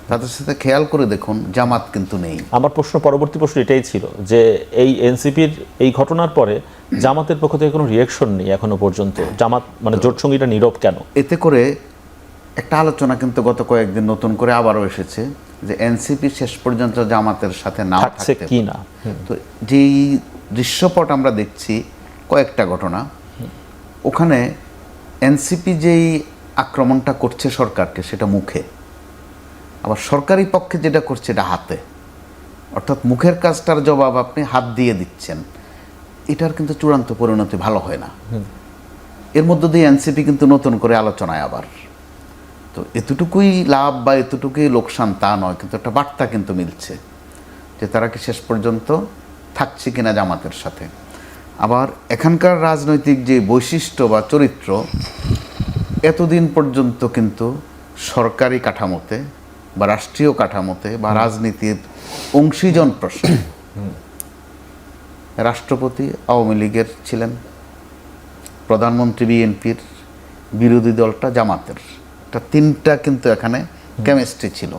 তাদের সাথে খেয়াল করে দেখুন, জামাত কিন্তু নেই। আমার পরবর্তী প্রশ্ন এটাই ছিল যে এই এনসিপির এই ঘটনার পরে জামাতের পক্ষ থেকে কোনো রিঅ্যাকশন নেই এখনো পর্যন্ত। জামাত মানে জোটসঙ্গীটা নীরব কেন? এতে করে একটা আলোচনা কিন্তু গত কয়েকদিন নতুন করে আবারও এসেছে যে এনসিপি শেষ পর্যন্ত জামাতের সাথে নাও থাকছে কি না। তো যেই দৃশ্যপট আমরা দেখছি, কয়েকটা ঘটনা, ওখানে এনসিপি যেই আক্রমণটা করছে সরকারকে, সেটা মুখে, আবার সরকারি পক্ষে যেটা করছে এটা হাতে। অর্থাৎ মুখের কাজটার জবাব আপনি হাত দিয়ে দিচ্ছেন। এটার কিন্তু চূড়ান্ত পরিণতি ভালো হয় না। এর মধ্য দিয়ে এনসিপি কিন্তু নতুন করে আলোচনায় আবার। তো এতটুকুই লাভ বা এতটুকুই লোকসান তা নয়, কিন্তু একটা বার্তা কিন্তু মিলছে যে তারা কি শেষ পর্যন্ত থাকছে কিনা জামাতের সাথে। আবার এখানকার রাজনৈতিক যে বৈশিষ্ট্য বা চরিত্র, এতদিন পর্যন্ত কিন্তু সরকারি কাঠামোতে বা রাষ্ট্রীয় কাঠামোতে বা রাজনীতির অংশীজন প্রশ্নে রাষ্ট্রপতি আওয়ামী লীগের ছিলেন, প্রধানমন্ত্রী বিএনপির, বিরোধী দলটা জামাতের। এটা তিনটা কিন্তু এখানে কেমিস্ট্রি ছিল।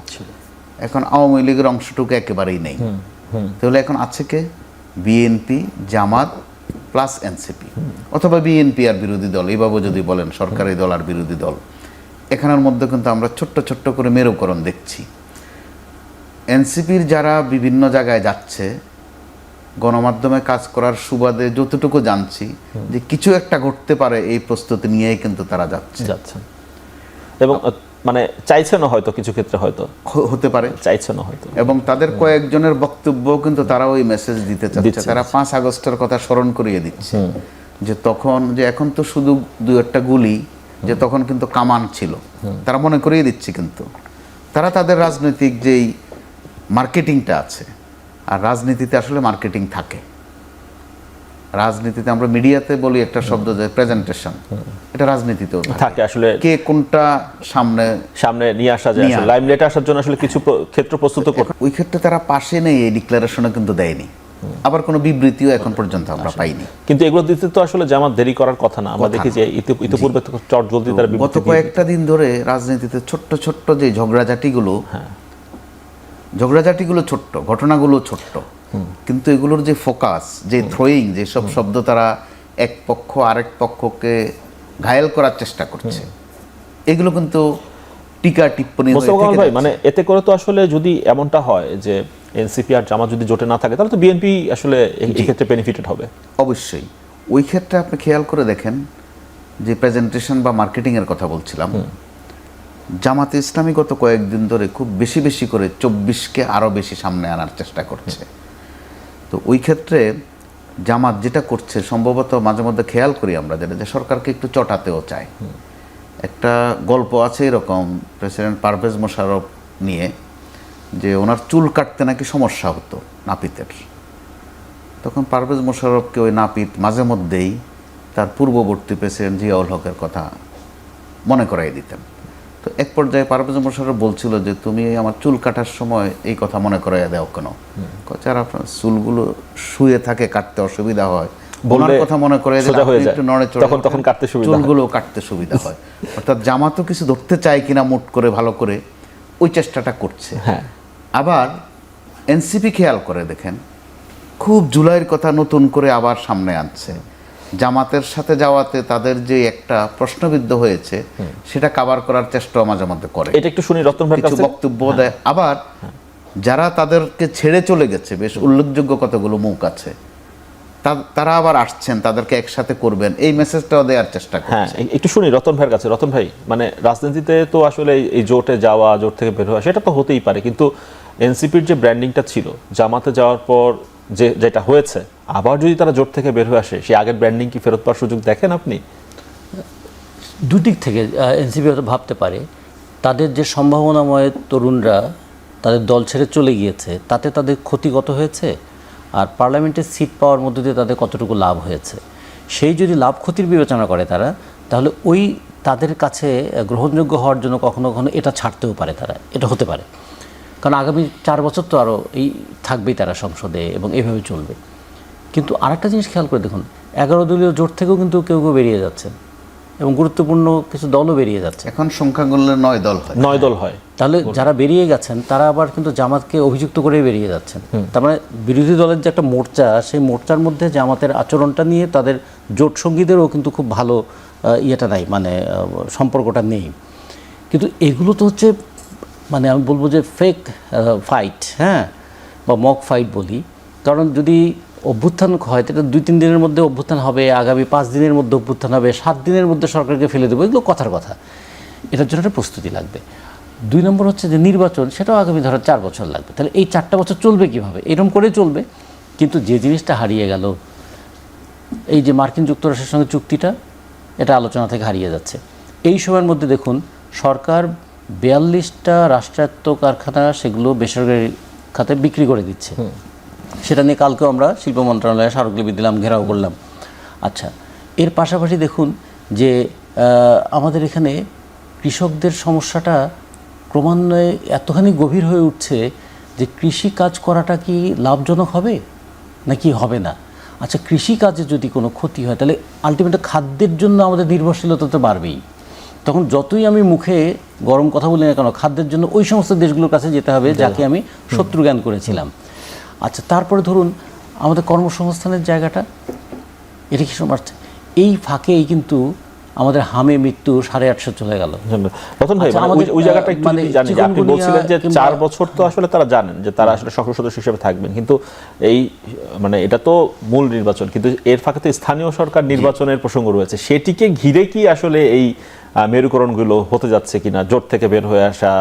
এখন আওয়ামী লীগের অংশটুকু একেবারেই নেই। তাহলে এখন আছে কে? বিএনপি, জামাত প্লাস এনসিপি, অথবা বিএনপি আর বিরোধী দল, এইভাবে যদি বলেন সরকারি দল আর বিরোধী দল। এখানের মধ্যে কিন্তু আমরা ছোট্ট ছোট্ট করে মেরুকরণ দেখছি। এনসিপির যারা বিভিন্ন জায়গায় যাচ্ছে, গণমাধ্যমে কাজ করার সুবাদে যতটুকু জানছি যে কিছু একটা ঘটতে পারে এই প্রস্তুতি নিয়েই কিন্তু তারা যাচ্ছে এবং মানে চাইছে না হয়তো, কিছু ক্ষেত্রে হয়তো হতে পারে চাইছে না হয়তো। এবং তাদের কয়েকজনের বক্তব্য কিন্তু তারা ওই মেসেজ দিতে চাচ্ছে। তারা 5 আগস্টের কথা স্মরণ করিয়ে দিচ্ছে যে তখন, যে এখন তো শুধু 2-1টা গুলি, যে তখন কিন্তু কামান ছিল, তারা মনে করিয়ে দিচ্ছে। কিন্তু তারা তাদের রাজনৈতিক যেই মার্কেটিংটা আছে, আর রাজনীতিতে আসলে মার্কেটিং থাকে, রাজনীতিতে আমরা মিডিয়াতে বলি একটা শব্দ যে প্রেজেন্টেশন, এটা রাজনীতিতেও থাকে আসলে কে কোনটা সামনে নিয়ে আসা যায়, লাইমলাইটে আসার জন্য আসলে কিছু ক্ষেত্র প্রস্তুত করতে। ওই ক্ষেত্রে তারা পাশে নেই, এই ডিক্লারেশনও কিন্তু দেয়নি, আবার কোনো বিবৃতিও এখন পর্যন্ত আমরা পাইনি। কিন্তু এগুলো দিতে তো আসলে জামাত দেরি করার কথা না, আমরা দেখি যে ইতিপূর্বে তো চট জলদি তারা গত কয়েকটা দিন ধরে রাজনীতিতে ছোট্ট ছোট্ট যে ঝগড়াঝাটিগুলো ছোট্ট, ঘটনাগুলো ছোট্ট, কিন্তু এগুলোর যে ফোকাস, যে থ্রোয়িং, যে সব শব্দ তারা এক পক্ষ আরেক পক্ষকে ঘায়েল করার চেষ্টা করছে, এগুলো কিন্তু টিকা টিপ্পণী ভাই, মানে এতে করে তো আসলে যদি এমনটা হয় যে এনসিপি আর জামাত যদি জোটে না থাকে, তাহলে তো বিএনপি আসলে এই ক্ষেত্রে বেনিফিটেড হবে। অবশ্যই ওই ক্ষেত্রে আপনি খেয়াল করে দেখেন যে প্রেজেন্টেশন বা মার্কেটিং এর কথা বলছিলাম, জামাতে ইসলামী গত কয়েকদিন ধরে খুব বেশি বেশি করে 24কে আরো বেশি সামনে আনার চেষ্টা করছে। তো ওই ক্ষেত্রে জামাত যেটা করছে, সম্ভবত মাঝে মধ্যে খেয়াল করি আমরা যেটা, যে সরকারকে একটু চটাতেও চায়। একটা গল্প আছে এরকম, প্রেসিডেন্ট পারভেজ মোশাররফ নিয়ে, যে ওনার চুল কাটতে নাকি সমস্যা হতো নাপিতের, তখন পারভেজ মোশাররফকে ওই নাপিত মাঝে মধ্যেই তার পূর্ববর্তী প্রেসিডেন্ট জিয়াউল হকের কথা মনে করাই দিতেন। তো এক পর্যায়ে পারভেজ মোশাররফ বলছিল যে তুমি আমার চুল কাটার সময় এই কথা মনে করাইয়া দাও কেন? আর আপনার চুলগুলো শুয়ে থাকে, কাটতে অসুবিধা হয়, ওনার কথা মনে করে একটু নড়ে চড়ে তখন কাটতে সুবিধা, চুলগুলো কাটতে সুবিধা হয়। অর্থাৎ জামাতও কিছু ধরতে চায় কিনা মুট করে ভালো করে ওই চেষ্টাটা করছে। আবার এনসিপি খেয়াল করে দেখেন, খুব জুলাইয়ের কথা নতুন করে আবার সামনে আনছে। জামাতের সাথে যাওয়াতে তাদের যে একটা প্রশ্নবিদ্ধ হয়েছে, সেটা কভার করার চেষ্টা মাঝে মধ্যে করে। এটা একটু শুনি রতন ভাইয়ের কাছে, বক্তব্য দেয়। আবার যারা তাদেরকে ছেড়ে চলে গেছে, বেশ উল্লেখযোগ্য কতগুলো মুখ আছে, তারা আবার আসছেন, তাদেরকে একসাথে করবেন, এই মেসেজটাও দেওয়ার চেষ্টা করছে। একটু শুনি রতন ভাইয়ের কাছে। রতন ভাই, মানে রাজনীতিতে তো আসলে এই জোটে যাওয়া, জোট থেকে বের হওয়া, সেটা তো হতেই পারে, কিন্তু এনসিপির যে ব্র্যান্ডিংটা ছিল, জামাতে যাওয়ার পর যেটা হয়েছে, আবার যদি তারা জোট থেকে বের হয়ে আসে, সেই আগের ব্র্যান্ডিং কি ফেরত পাওয়ার সুযোগ দেখেন আপনি? দুদিক থেকে এনসিপি হয়তো ভাবতে পারে, তাদের যে সম্ভাবনাময় তরুণরা তাদের দল ছেড়ে চলে গিয়েছে, তাতে তাদের ক্ষতিগত হয়েছে, আর পার্লামেন্টের সিট পাওয়ার মধ্যে দিয়ে তাদের কতটুকু লাভ হয়েছে, সেই যদি লাভ ক্ষতির বিবেচনা করে তারা, তাহলে ওই তাদের কাছে গ্রহণযোগ্য হওয়ার জন্য কখনো কখনো এটা ছাড়তেও পারে তারা, এটা হতে পারে। কারণ আগামী 4 বছর তো আরও এই থাকবেই তারা সংসদে, এবং এইভাবে চলবে। কিন্তু আরেকটা জিনিস খেয়াল করে দেখুন, 11 দলীয় জোট থেকেও কিন্তু কেউ কেউ বেরিয়ে যাচ্ছেন, এবং গুরুত্বপূর্ণ কিছু দলও বেরিয়ে যাচ্ছে। এখন সংখ্যা গুনলে 9 দল হয়। তাহলে যারা বেরিয়ে গেছেন তারা আবার কিন্তু জামাতকে অভিযুক্ত করে বেরিয়ে যাচ্ছেন। তার মানে বিরোধী দলের যে একটা মোর্চা, সেই মোর্চার মধ্যে জামাতের আচরণটা নিয়ে তাদের জোট সঙ্গীদেরও কিন্তু খুব ভালো ইয়েটা নাই, মানে সম্পর্কটা নেই। কিন্তু এগুলো তো হচ্ছে, মানে আমি বলবো যে ফেক ফাইট, বা মক ফাইট বলি। কারণ যদি অভ্যুত্থান হয়, এটা 2-3 দিনের মধ্যে অভ্যুত্থান হবে, আগামী 5 দিনের মধ্যে অভ্যুত্থান হবে, 7 দিনের মধ্যে সরকারকে ফেলে দেবো, এগুলো কথার কথা। এটার জন্য একটা প্রস্তুতি লাগবে। 2 নম্বর হচ্ছে যে নির্বাচন, সেটাও আগামী 4 বছর লাগবে। তাহলে এই 4টা বছর চলবে কীভাবে? এরকম করে চলবে। কিন্তু যে জিনিসটা হারিয়ে গেল, এই যে মার্কিন যুক্তরাষ্ট্রের সঙ্গে চুক্তিটা, এটা আলোচনা থেকে হারিয়ে যাচ্ছে। এই সময়ের মধ্যে দেখুন, সরকার 42টা রাষ্ট্রায়ত্ত কারখানা সেগুলো বেসরকারি খাতে বিক্রি করে দিচ্ছে। সেটা নিয়ে কালকেও আমরা শিল্প মন্ত্রণালয়ে স্মারকলিপি দিলাম, ঘেরাও করলাম। আচ্ছা, এর পাশাপাশি দেখুন যে আমাদের এখানে কৃষকদের সমস্যাটা ক্রমান্বয়ে এতখানি গভীর হয়ে উঠছে যে কৃষি কাজ করাটা কি লাভজনক হবে নাকি হবে না। আচ্ছা, কৃষি কাজে যদি কোনো ক্ষতি হয়, তাহলে আলটিমেটলি খাদ্যের জন্য আমাদের নির্ভরশীলতা তো বাড়বেই। তখন যতই আমি মুখে গরম কথা বলি না কেন, খাদ্যের জন্য ওই সমস্ত দেশগুলোর কাছে যেতে হবে যাকে আমি শত্রু জ্ঞান করেছিলাম। আচ্ছা, তারপরে ধরুন আমাদের কর্মসংস্থানের জায়গাটা, এটা কি সময় আসছে, এই ফাঁকেই কিন্তু আমাদের হামে মৃত্যু 850 চলে গেল। রতন ভাই, ওই জায়গাটা একটু জানি যে আপনি বলছিলেন যে 4 বছর তো আসলে তারা জানেন যে তারা আসলে সংসদ সদস্য হিসেবে থাকবেন, কিন্তু এই মানে এটা তো মূল নির্বাচন, কিন্তু এর ফাঁকে তো স্থানীয় সরকার নির্বাচনের প্রসঙ্গ রয়েছে। সেটিকে ঘিরে কি আসলে এই মেরুকরণগুলো হতে যাচ্ছে কিনা, জোট থেকে বের হয়ে আসা,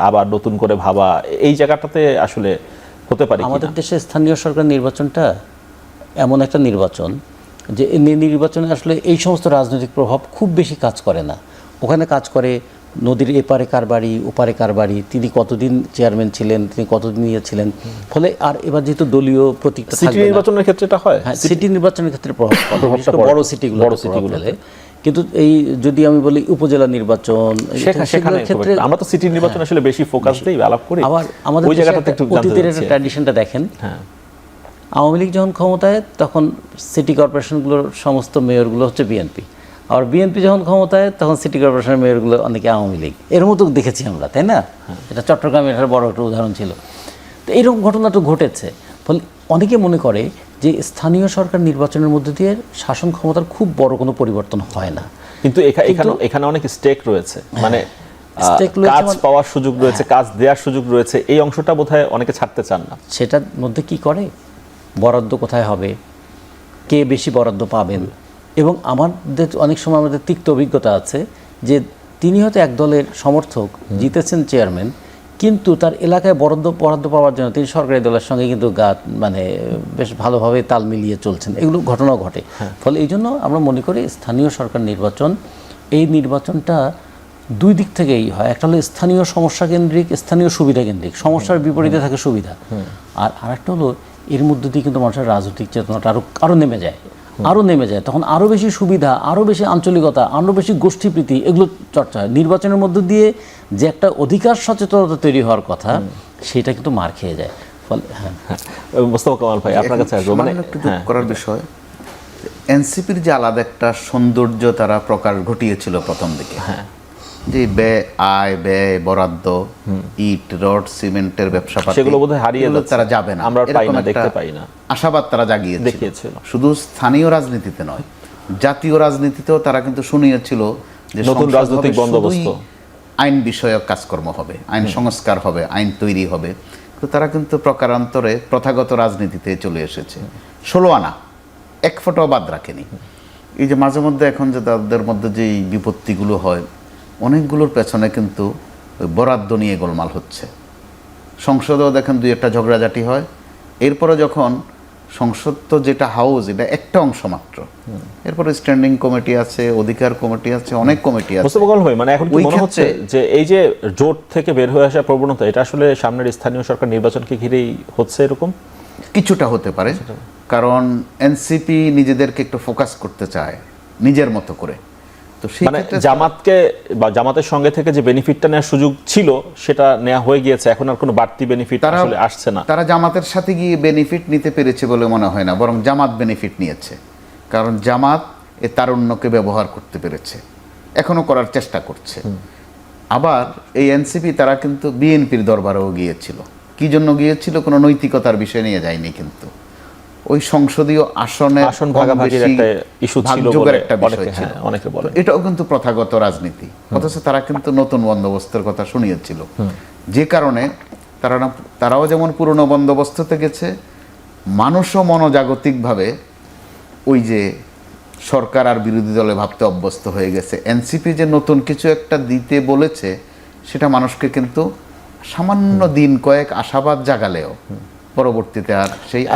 আবার নতুন করে ভাবা, এই জায়গাটাতে আসলে হতে পারে? আমাদের দেশে স্থানীয় সরকার নির্বাচনটা এমন একটা নির্বাচন যে নির্বাচনে আসলে এই সমস্ত রাজনৈতিক প্রভাব খুব বেশি কাজ করে না। ওখানে কাজ করে নদীর এপারে কার বাড়ি ওপারে কার বাড়ি, তিনি কতদিন চেয়ারম্যান ছিলেন, তিনি কতদিন ইয়ে ছিলেন। ফলে আর এবার যেহেতু দলীয় প্রতীকটা সিটি থাকবে না, নির্বাচনের ক্ষেত্রে এটা হয়। হ্যাঁ, সিটি নির্বাচনের ক্ষেত্রে প্রভাব পড়ে, প্রভাবটা বিশেষ করে পড়ে। বড় সিটিগুলো বড় সিটিগুলোতে। কিন্তু এই যদি আমি বলি উপজেলা নির্বাচন সেখানে সেগুলোর ক্ষেত্রে আমরা তো সিটি নির্বাচন আসলে বেশি ফোকাস দেই, আলাপ করি। আবার আমাদের ওই জায়গাটাতে একটু জানতে অতীতের চাচ্ছি। ট্র্যাডিশনটা দেখেন, হ্যাঁ, আওয়ামী লীগ যখন ক্ষমতায় তখন সিটি কর্পোরেশনগুলোর সমস্ত মেয়রগুলো হচ্ছে বিএনপি, আর বিএনপি যখন ক্ষমতায় তখন সিটি কর্পোরেশনের মেয়রগুলো অনেকে আওয়ামী লীগ, এর মতো দেখেছি আমরা, তাই না? এটা চট্টগ্রামের একটা বড় একটা উদাহরণ ছিল। তো এইরকম ঘটনা তো ঘটেছে। ফলে অনেকে মনে করে যে স্থানীয় সরকার নির্বাচনের মধ্যে দিয়ে শাসন ক্ষমতার খুব বড় কোনো পরিবর্তন হয় না। কিন্তু এখানে অনেক স্টেক রয়েছে, মানে Stake রয়েছে কাজ মানে- পাওয়ার সুযোগ রয়েছে, কাজ দেওয়ার সুযোগ রয়েছে, এই অংশটা বোধহয় অনেকে ছাড়তে চান না। সেটার মধ্যে কি করে, বরাদ্দ কোথায় হবে, কে বেশি বরাদ্দ পাবেন। এবং আমাদের অনেক সময় আমাদের তিক্ত অভিজ্ঞতা আছে যে তিনি হয়তো এক দলের সমর্থক, জিতেছেন চেয়ারম্যান, কিন্তু তার এলাকায় বরাদ্দ পাওয়ার জন্য তিনি সরকারি দলের সঙ্গে কিন্তু মানে বেশ ভালোভাবে তাল মিলিয়ে চলছেন, এগুলো ঘটনাও ঘটে। ফলে এই জন্য আমরা মনে করি স্থানীয় সরকার নির্বাচন, এই নির্বাচনটা দুই দিক থেকেই হয়। একটা হলো স্থানীয় সমস্যা কেন্দ্রিক, স্থানীয় সুবিধা কেন্দ্রিক, সমস্যার বিপরীতে থাকে সুবিধা। আর আরেকটা হলো এর মধ্যে দিয়ে কিন্তু মানুষের রাজনৈতিক চেতনাটা আরও নেমে যায়, তখন আরও বেশি সুবিধা, আরও বেশি আঞ্চলিকতা, আরও বেশি গোষ্ঠীপ্রীতি, এগুলো চর্চা হয়। নির্বাচনের মধ্য দিয়ে যে একটা অধিকার সচেতনতা তৈরি হওয়ার কথা, সেটা কিন্তু মার খেয়ে যায়। ফলে মোস্তফা কামাল ভাই, আপনার কাছে আসবো। মানে একটু যোগ করার বিষয়, এনসিপির যে আলাদা একটা সৌন্দর্য তারা প্রকাশ ঘটিয়েছিল প্রথম দিকে, যে ব্যয় বরাদ্দ, ইট রড সিমেন্টের ব্যবসা সেগুলো বোধহয় হারিয়ে যাচ্ছে, তারা যাবে না, আমরা পাই এরকম না, একটা দেখতে পাই না। আশাবাদ তারা দেখিয়েছিল। শুধু স্থানীয় রাজনীতিতে নয়, জাতীয় রাজনীতিতেও তারা কিন্তু শুনিয়েছিল যে নতুন সংসদ রাজনৈতিক হবে বন্দোবস্ত, শুধুই আইন বিষয়ক কাজকর্ম হবে, আইন সংস্কার হবে, আইন তৈরি হবে। তো তারা কিন্তু প্রকারান্তরে প্রথাগত রাজনীতিতে চলে এসেছে। 16 আনা এক ফোঁটাও বাদ রাখেনি। এই যে মাঝে মধ্যে এখন যে তাদের মধ্যে যে বিপত্তিগুলো হয়, অনেকগুলোর পেছনে কিন্তু ওই বরাদ্দ নিয়ে গোলমাল হচ্ছে। সংসদেও দেখেন দুই একটা ঝগড়াঝাটি হয়, এরপরে যখন সংসদ তো যেটা হাউস, এটা একটা অংশ মাত্র, এরপরে স্ট্যান্ডিং কমিটি আছে, অধিকার কমিটি আছে, অনেক কমিটি আছে। মোস্তফা কামাল ভাই, মানে এখন কি ওই মনে হচ্ছে ক্ষেত্রে- যে এই যে জোট থেকে বের হয়ে আসা প্রবণতা, এটা আসলে সামনের স্থানীয় সরকার নির্বাচনকে ঘিরেই হচ্ছে এরকম? কিছুটা হতে পারে, কারণ এনসিপি নিজেদেরকে একটু ফোকাস করতে চায় নিজের মতো করে। তো সেই মানে ক্ষেত্রে জামাতকে বা জামাতের সঙ্গে থেকে যে বেনিফিটটা নেওয়ার সুযোগ ছিল সেটা নেওয়া হয়ে গিয়েছে, এখন আর কোনো বাড়তি বেনিফিট আসলে আসছে না। তারা জামাতের সাথে গিয়ে বেনিফিট নিতে পেরেছে বলে মনে হয় না, বরং জামাত বেনিফিট নিয়েছে। কারণ জামাত এ তারুণ্যকে ব্যবহার করতে পেরেছে, এখনো করার চেষ্টা করছে। আবার এই এনসিপি তারা কিন্তু বিএনপির দরবারেও গিয়েছিল। কি জন্য গিয়েছিল? কোনো নৈতিকতার বিষয় নিয়ে যায়নি, কিন্তু ওই সংসদীয় আসন ভাগাভাগির একটা ইস্যু ছিল বলে একটা বিষয় অনেকে, ছিল। হ্যাঁ, অনেকে বলে। তো এটাও কিন্তু প্রথাগত রাজনীতি, অথচ তারা কিন্তু নতুন বন্দোবস্তের কথা শুনিয়েছিল। যে কারণে তারাও যেমন পুরনো বন্দোবস্ততে গেছে, মানুষও মনোজাগতিকভাবে ওই যে সরকার আর বিরোধী দলে ভাবতে অভ্যস্ত হয়ে গেছে। এনসিপি যে নতুন কিছু একটা দিতে বলেছে, সেটা মানুষকে কিন্তু সামান্য দিন কয়েক আশাবাদ জাগালেও পরবর্তীতে আর সেই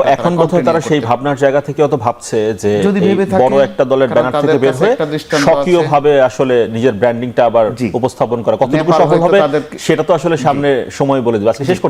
এখন বোধহয় তারা সেই ভাবনার জায়গা থেকে অত ভাবছে যে যদি এই ভেবে থাকে, বড় একটা দলের কারণ ব্যানার থেকে তাদের বের কাছে হয়ে একটা দৃষ্টান্ত সক্রিয়ভাবে আসলে নিজের ব্র্যান্ডিংটা আবার জি। উপস্থাপন করা, কতটুকু নেপাল সফল হয়তো হবে তাদেরকে- সেটা তো আসলে সামনে সময় বলে দেবে। আজকে শেষ করতে